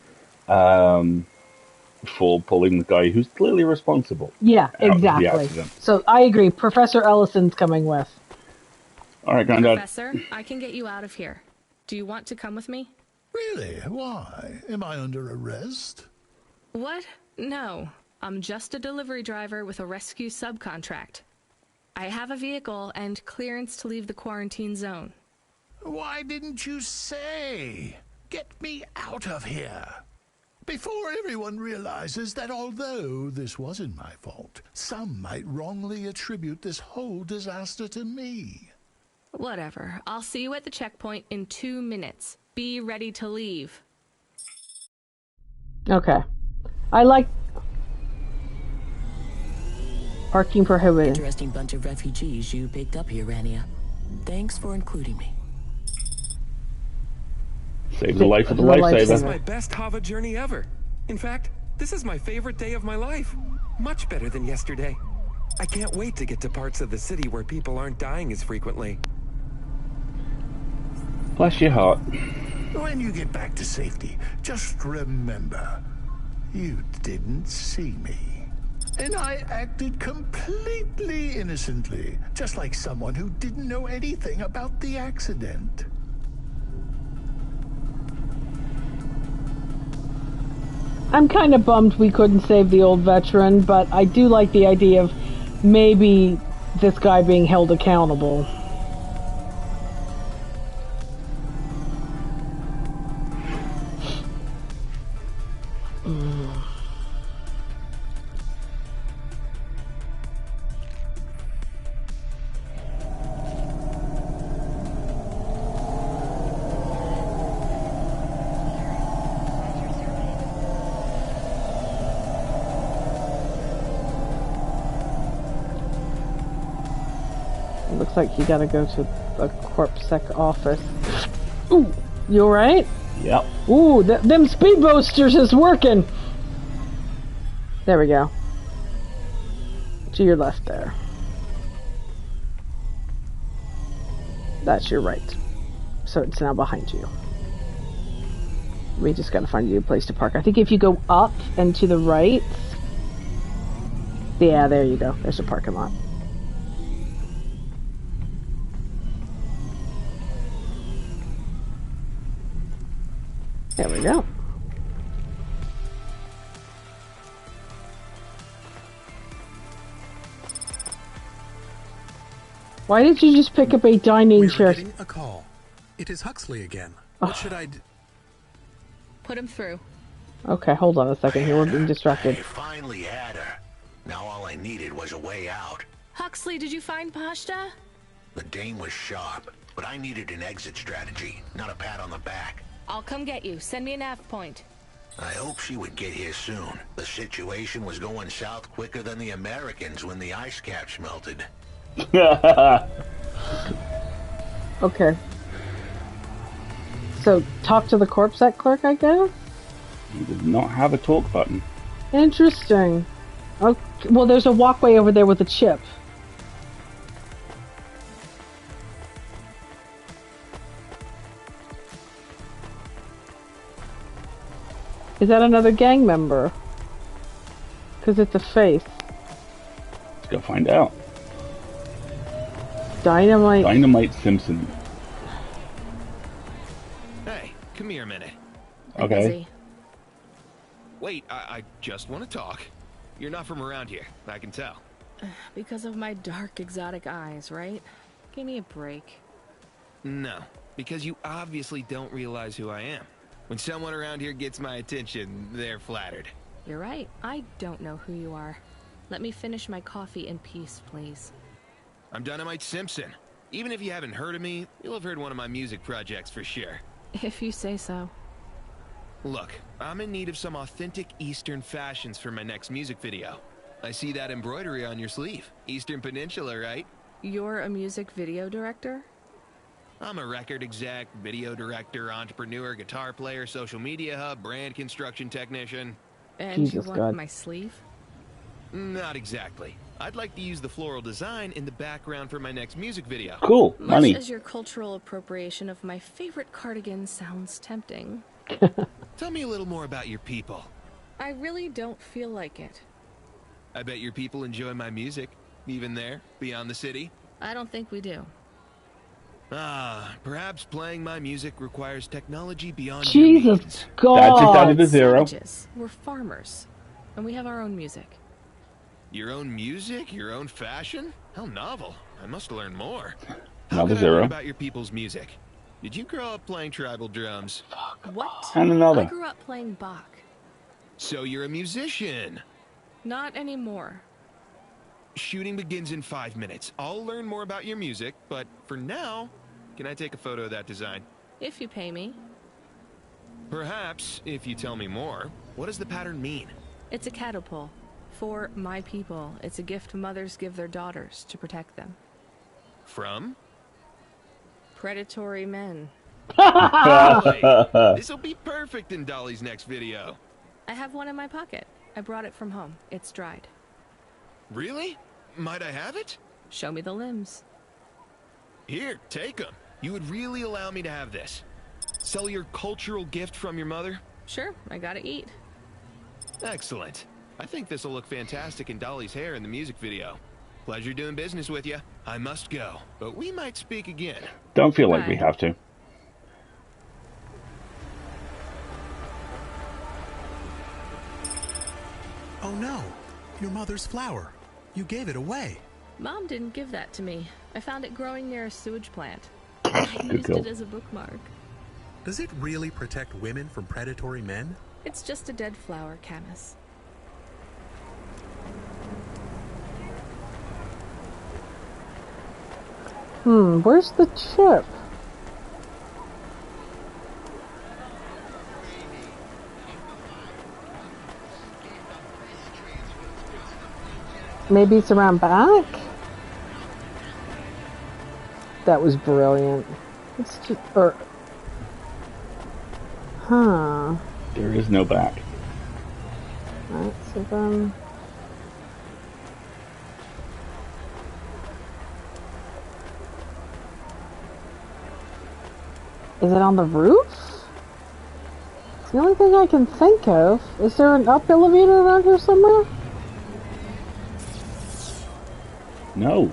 for pulling the guy who's clearly responsible.
Yeah,
out of the
exactly.
accident.
So I agree. Professor Ellison's coming with.
All right, Granddad.
Professor, I can get you out of here. Do you want to come with me?
Really? Why? Am I under arrest?
What? No. I'm just a delivery driver with a rescue subcontract. I have a vehicle and clearance to leave the quarantine zone.
Why didn't you say? Get me out of here. Before everyone realizes that although this wasn't my fault, some might wrongly attribute this whole disaster to me.
Whatever. I'll see you at the checkpoint in 2 minutes. Be ready to leave.
Okay. I like... Parking prohibited.
Interesting bunch of refugees you picked up here, Rania. Thanks for including me.
Save the life of the
This is
lifesaver.
my best Hava journey ever. In fact, this is my favorite day of my life. Much better than yesterday. I can't wait to get to parts of the city where people aren't dying as frequently.
Bless your heart.
When you get back to safety, just remember, you didn't see me. And I acted completely innocently, just like someone who didn't know anything about the accident.
I'm kind of bummed we couldn't save the old veteran, but I do like the idea of maybe this guy being held accountable. Looks like you gotta go to a CorpSec office. Ooh, you alright?
Yep.
Ooh, them speed boosters is working! There we go. To your left there. That's your right. So it's now behind you. We just gotta find you a place to park. I think if you go up and to the right... Yeah, there you go. There's a parking lot. There we go. Why did you just pick up a dining chair?
We're getting a call. It is Huxley again. What should I do?
Put him through.
Okay, hold on a second here. We're being distracted.
I finally had her. Now all I needed was a way out.
Huxley, did you find Pashta?
The dame was sharp, but I needed an exit strategy, not a pat on the back.
I'll come get you. Send me a nav point.
I hope she would get here soon. The situation was going south quicker than the Americans when the ice caps melted.
Okay. So, talk to the CorpSec clerk, I guess?
He does not have a talk button.
Interesting. Okay, well, there's a walkway over there with a chip. Is that another gang member? Because it's a face.
Let's go find out.
Dynamite
Simpson.
Hey, come here a minute.
Okay.
Wait, I just want to talk.
You're not from around here, I can tell.
Because of my dark, exotic eyes, right? Give me a break.
No, because you obviously don't realize who I am. When someone around here gets my attention, they're flattered.
You're right. I don't know who you are. Let me finish my coffee in peace, please.
I'm Dynamite Simpson. Even if you haven't heard of me, you'll have heard one of my music projects for sure.
If you say so.
Look, I'm in need of some authentic Eastern fashions for my next music video. I see that embroidery on your sleeve. Eastern Peninsula, right?
You're a music video director?
I'm a record exec, video director, entrepreneur, guitar player, social media hub, brand construction technician.
And
Jesus
you want
God.
my sleeve?
Not exactly. I'd like to use the floral design in the background for my next music video.
Cool. Money.
Much as your cultural appropriation of my favorite cardigan sounds tempting.
Tell me a little more about your people.
I really don't feel like it.
I bet your people enjoy my music, even there, beyond the city.
I don't think we do.
Perhaps playing my music requires technology beyond
Jesus
your means.
God.
That's it down to the zero.
Savages. We're farmers, and we have our own music.
Your own music? Your own fashion? How novel. I must learn more. How
Another
can I learn
zero.
about your people's music? Did you grow up playing tribal drums?
What?
And another.
I grew up playing Bach.
So you're a musician.
Not anymore.
Shooting begins in 5 minutes. I'll learn more about your music, but for now, can I take a photo of that design?
If you pay me.
Perhaps, if you tell me more. What does the pattern mean?
It's a catapult. For my people, it's a gift mothers give their daughters to protect them.
From?
Predatory men.
This'll be perfect in Dolly's next video.
I have one in my pocket. I brought it from home. It's dried.
Really? Might I have it?
Show me the limbs.
Here, take them. You would really allow me to have this? Sell your cultural gift from your mother?
Sure, I gotta eat.
Excellent. I think this'll look fantastic in Dolly's hair in the music video. Pleasure doing business with you. I must go, but we might speak again.
Don't feel like we have to.
Oh no, your mother's flower. You gave it away.
Mom didn't give that to me. I found it growing near a sewage plant. I used it as a bookmark.
Does it really protect women from predatory men?
It's just a dead flower, Camus.
Where's the chip? Maybe it's around back? That was brilliant. It's just, huh.
There is no back.
Alright, so then... Is it on the roof? It's the only thing I can think of. Is there an up elevator around here somewhere?
No.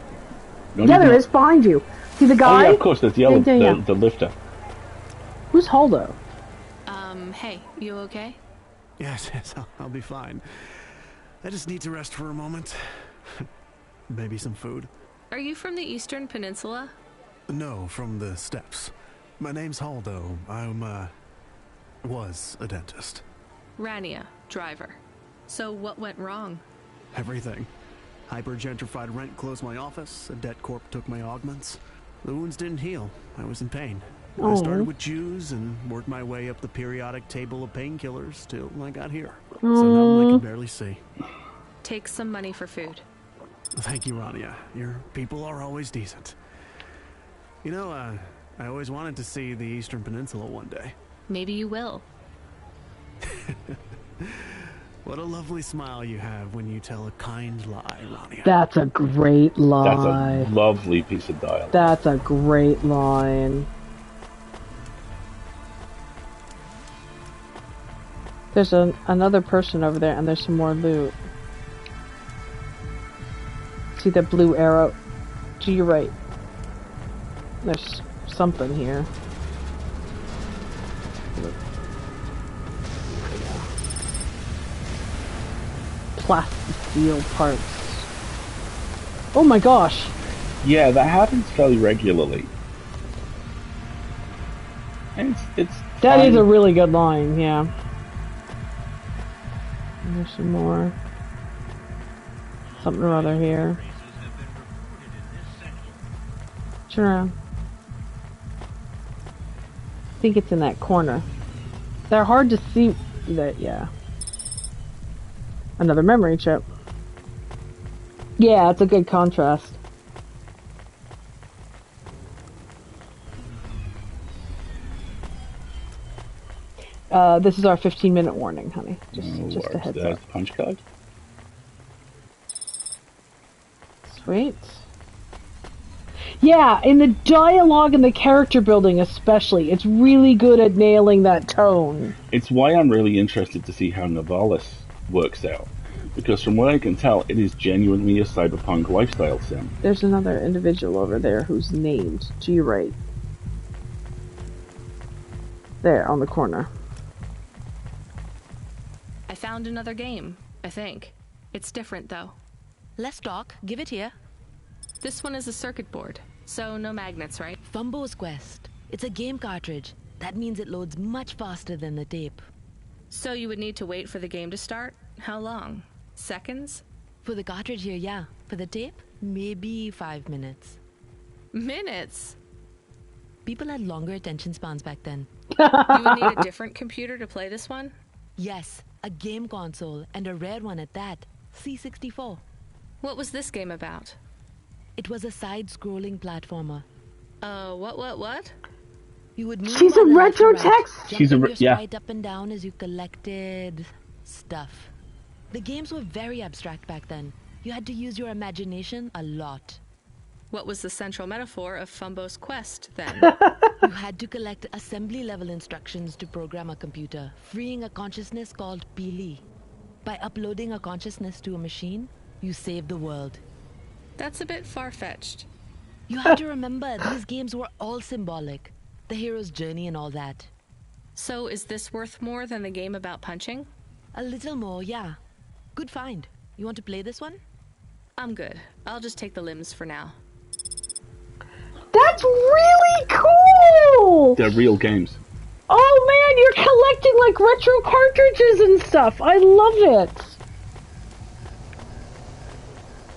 Yeah, there is, behind you. See the guy?
Oh yeah, of course, there's the the lifter.
Who's Holdo?
Hey, you okay?
Yes, I'll be fine. I just need to rest for a moment. Maybe some food.
Are you from the Eastern Peninsula?
No, from the steppes. My name's Holdo. Was a dentist.
Rania, driver. So what went wrong?
Everything. Hyper-gentrified rent closed my office, a debt corp took my augments. The wounds didn't heal. I was in pain. I started with Jews and worked my way up the periodic table of painkillers till I got here. So now I can barely see.
Take some money for food.
Thank you, Rania. Your people are always decent. You know, I always wanted to see the Eastern Peninsula one day.
Maybe you will.
What a lovely smile you have when you tell a kind lie, Rania.
That's a great lie.
That's a lovely piece of dialogue.
That's a great line. There's another person over there, and there's some more loot. See the blue arrow? To your right. There's something here. plasticine parts. Oh my gosh.
Yeah, that happens fairly regularly. And it's
That
fine.
is a really good line, yeah. And there's some more. Something or other here. Turn around. I think it's in that corner. They're hard to see. That, yeah. Another memory chip. Yeah, it's a good contrast. This is our 15-minute warning, honey. Just a heads up.
The punch card.
Sweet. Yeah, in the dialogue and the character building especially, it's really good at nailing that tone.
It's why I'm really interested to see how Nivalis works out. Because from what I can tell, it is genuinely a cyberpunk lifestyle sim.
There's another individual over there who's named to your right. There, on the corner.
I found another game, I think. It's different, though.
Let's talk. Give it here.
This one is a circuit board, so no magnets, right?
Fumbo's Quest. It's a game cartridge. That means it loads much faster than the tape.
So you would need to wait for the game to start? How long? Seconds?
For the cartridge here, yeah. For the tape, maybe 5 minutes.
Minutes?
People had longer attention spans back then.
You would need a different computer to play this one?
Yes, a game console, and a rare one at that. C64.
What was this game about?
It was a side-scrolling platformer.
What?
You would move
She's a retro text?
She's a sprite up and down as you collected stuff. The games were very abstract back then. You had to use your imagination a lot.
What was the central metaphor of Fumbo's Quest, then?
You had to collect assembly-level instructions to program a computer, freeing a consciousness called Pili. By uploading a consciousness to a machine, you save the world.
That's a bit far-fetched.
You have to remember, these games were all symbolic. The hero's journey and all that.
So is this worth more than the game about punching?
A little more, yeah. Good find. You want to play this one?
I'm good. I'll just take the limbs for now.
That's really cool!
They're real games.
Oh man, you're collecting like retro cartridges and stuff. I love it.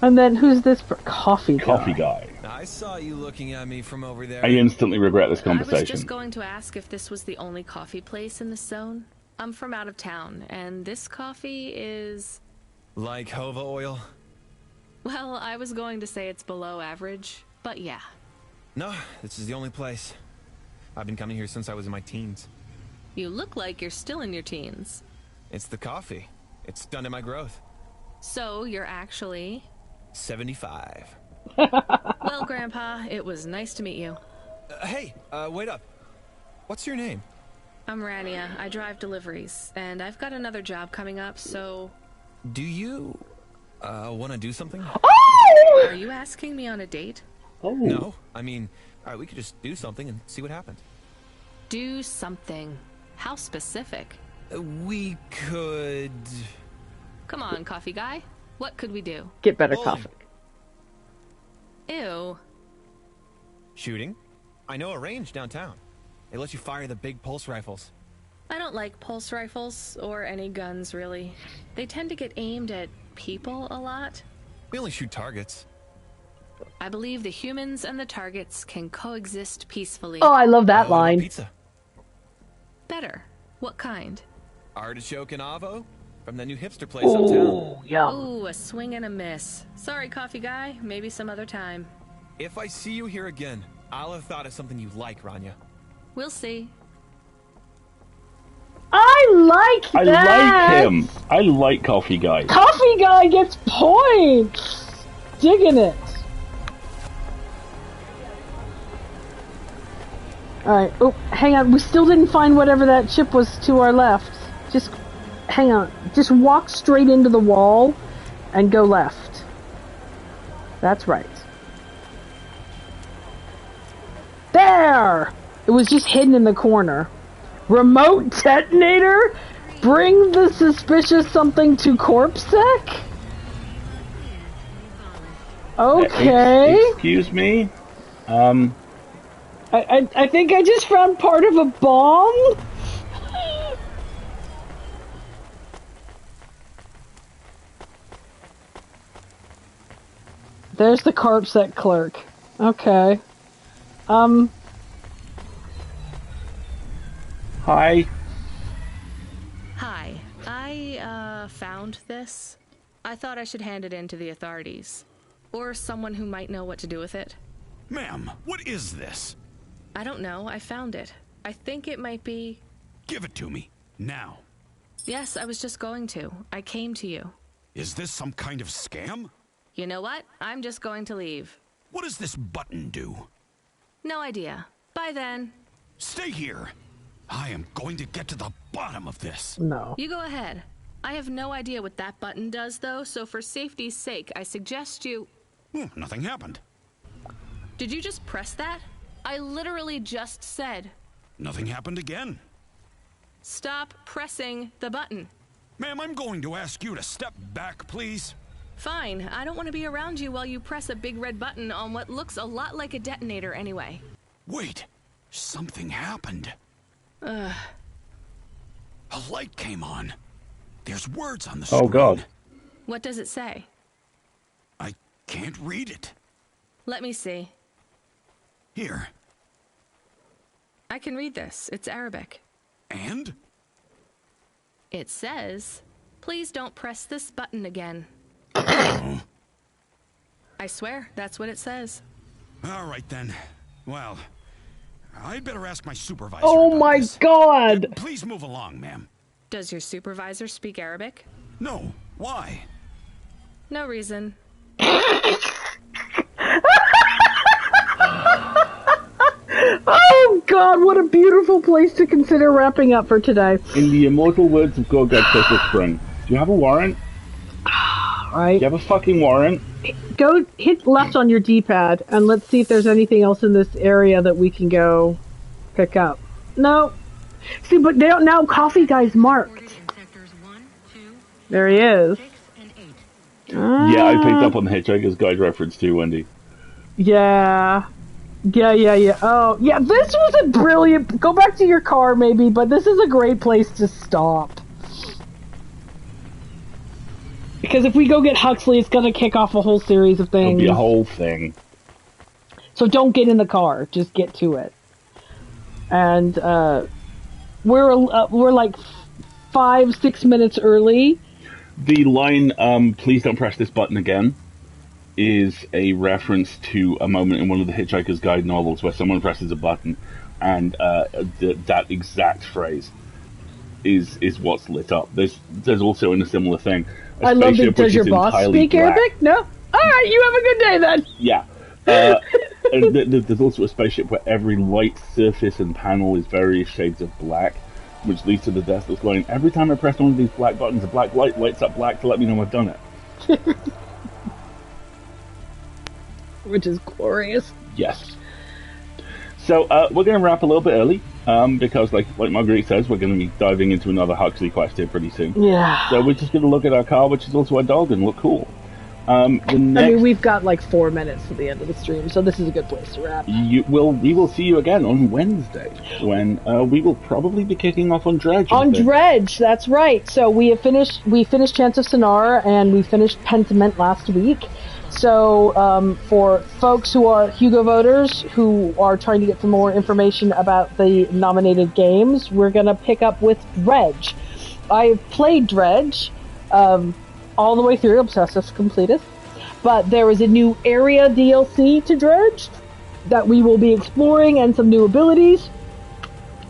And then who's this coffee guy?
Coffee guy.
I saw you looking at me from over there.
I instantly regret this conversation.
I was just going to ask if this was the only coffee place in this zone. I'm from out of town, and this coffee is...
Like Hova oil?
Well, I was going to say it's below average, but yeah.
No, this is the only place. I've been coming here since I was in my teens.
You look like you're still in your teens.
It's the coffee. It's stunted my growth.
So, you're actually...
75.
Well, Grandpa, it was nice to meet you.
Hey, wait up. What's your name?
I'm Rania. I drive deliveries, and I've got another job coming up, so...
Do you, want to do something?
Oh! Are you asking me on a date?
Oh.
No, I mean, alright, we could just do something and see what happens.
Do something? How specific?
We could...
Come on, coffee guy. What could we do?
Get better coffee.
Ew.
Shooting? I know a range downtown. They let you fire the big pulse rifles.
I don't like pulse rifles, or any guns, really. They tend to get aimed at people a lot.
We only shoot targets.
I believe the humans and the targets can coexist peacefully.
Oh, I love that line.
Pizza.
Better. What kind?
Artichoke and avo? From the new hipster place uptown.
Yeah.
Ooh, a swing and a miss. Sorry, coffee guy. Maybe some other time.
If I see you here again, I'll have thought of something you like, Rania.
We'll see.
I like that!
I like him. I like Coffee Guy.
Coffee Guy gets points! Digging it. Alright, oh, hang on. We still didn't find whatever that chip was to our left. Just, hang on. Just walk straight into the wall and go left. That's right. There! It was just hidden in the corner. Remote detonator? bring the suspicious something to CorpSec? Okay.
Excuse me?
I think I just found part of a bomb. There's the CorpSec clerk. Okay.
Hi.
Hi. I found this. I thought I should hand it in to the authorities. Or someone who might know what to do with it.
Ma'am, what is this?
I don't know. I found it. I think it might be...
Give it to me. Now.
Yes, I was just going to. I came to you.
Is this some kind of scam?
You know what? I'm just going to leave.
What does this button do?
No idea. Bye then.
Stay here. I am going to get to the bottom of this.
No.
You go ahead. I have no idea what that button does, though, so for safety's sake, I suggest you...
Nothing happened.
Did you just press that? I literally just said...
Nothing happened again.
Stop pressing the button.
Ma'am, I'm going to ask you to step back, please.
Fine. I don't want to be around you while you press a big red button on what looks a lot like a detonator anyway.
Wait. Something happened.
Ugh.
A light came on. There's words on the screen.
Oh, God.
What does it say?
I can't read it.
Let me see.
Here.
I can read this. It's Arabic.
And?
It says, please don't press this button again.
Oh.
I swear, that's what it says.
All right, then. Well, I'd better ask my supervisor.
Oh my God!
Please move along, ma'am.
Does your supervisor speak Arabic?
No. Why?
No reason.
Oh God, what a beautiful place to consider wrapping up for today.
In the immortal words of Gorgat Crystal Spring, do you have a warrant?
Right.
Do you have a fucking warrant?
Go hit left on your D-pad and let's see if there's anything else in this area that we can go pick up. No. See, but they don't now. Coffee Guy's marked. There he is.
Yeah, I picked up on the Hitchhiker's Guide reference too, Wendy.
Yeah. Oh, yeah, this was a brilliant... Go back to your car, maybe, but this is a great place to stop. Because if we go get Huxley, it's going to kick off a whole series of things.
It'll be a whole thing.
So don't get in the car. Just get to it. And we're like 5-6 minutes early.
The line, please don't press this button again, is a reference to a moment in one of the Hitchhiker's Guide novels where someone presses a button and that exact phrase is what's lit up. There's also in a similar thing.
I love that. Does your boss speak Arabic? No? Alright, you have a good day then.
Yeah. And there's also a spaceship where every light surface and panel is various shades of black, which leads to the desk that's going, every time I press one of these black buttons, a black light lights up black to let me know I've done it.
Which is glorious.
Yes. So we're going to wrap a little bit early because, like Marguerite says, we're going to be diving into another Huxley quest here pretty soon.
Yeah.
So we're just going to look at our car, which is also our dog, and look cool.
I mean, we've got like 4 minutes to the end of the stream, so this is a good place to wrap.
We will see you again on Wednesday when we will probably be kicking off on Dredge.
On Dredge, that's right. So we finished Chance of Sonara and we finished Pentiment last week. So for folks who are Hugo voters who are trying to get some more information about the nominated games, we're going to pick up with Dredge. I've played Dredge all the way through, Obsessive Completist, but there is a new area DLC to Dredge that we will be exploring and some new abilities.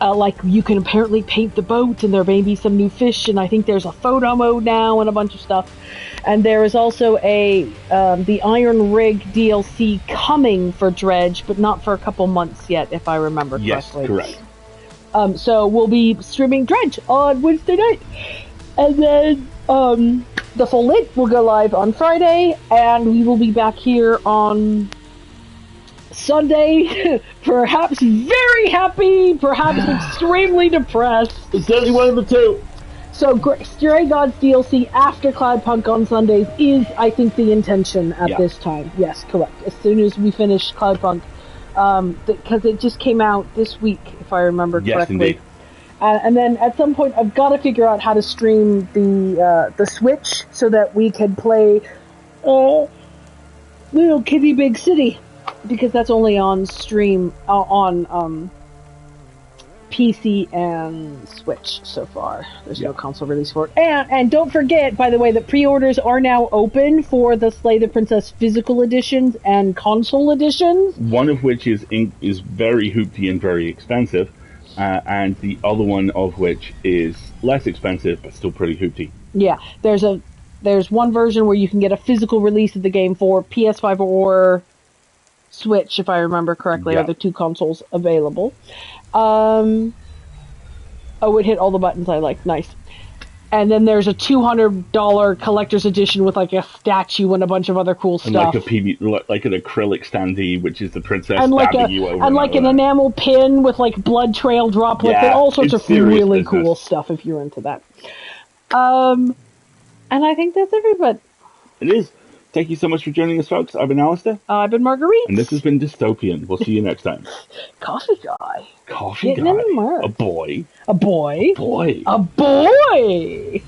Like you can apparently paint the boat and there may be some new fish, and I think there's a photo mode now and a bunch of stuff. And there is also the Iron Rig DLC coming for Dredge, but not for a couple months yet, if I remember correctly.
Yes, correct.
So we'll be streaming Dredge on Wednesday night. And then the full lit will go live on Friday, and we will be back here on Sunday, perhaps very happy, perhaps extremely depressed.
It's certainly one of the two.
So Stray Gods DLC after Cloudpunk on Sundays is, I think, the intention at this time. Yes, correct. As soon as we finish Cloudpunk, because it just came out this week, if I remember correctly.
Yes, indeed.
And then at some point, I've got to figure out how to stream the Switch so that we can play Little Kitty Big City, because that's only on stream on PC and Switch so far. There's no console release for it. And don't forget, by the way, that pre-orders are now open for the Slay the Princess physical editions and console editions.
One of which is very hoopty and very expensive. And the other one of which is less expensive, but still pretty hoopty.
Yeah, there's one version where you can get a physical release of the game for PS5 or Switch, if I remember correctly, are the two consoles available. Oh, it hit all the buttons I like. Nice. And then there's a $200 collector's edition with like a statue and a bunch of other cool stuff.
And like an acrylic standee, which is the princess
and like
stabbing you over.
And like an enamel pin with like blood trail droplets and all sorts of really cool stuff if you're into that. And I think that's everybody.
It is. Thank you so much for joining us, folks. I've been Alistair.
I've been Marguerite.
And this has been Dystopian. We'll see you next time.
Coffee guy.
Coffee
Getting
guy.
in the mark.
A boy.
A boy.
A boy.
A boy.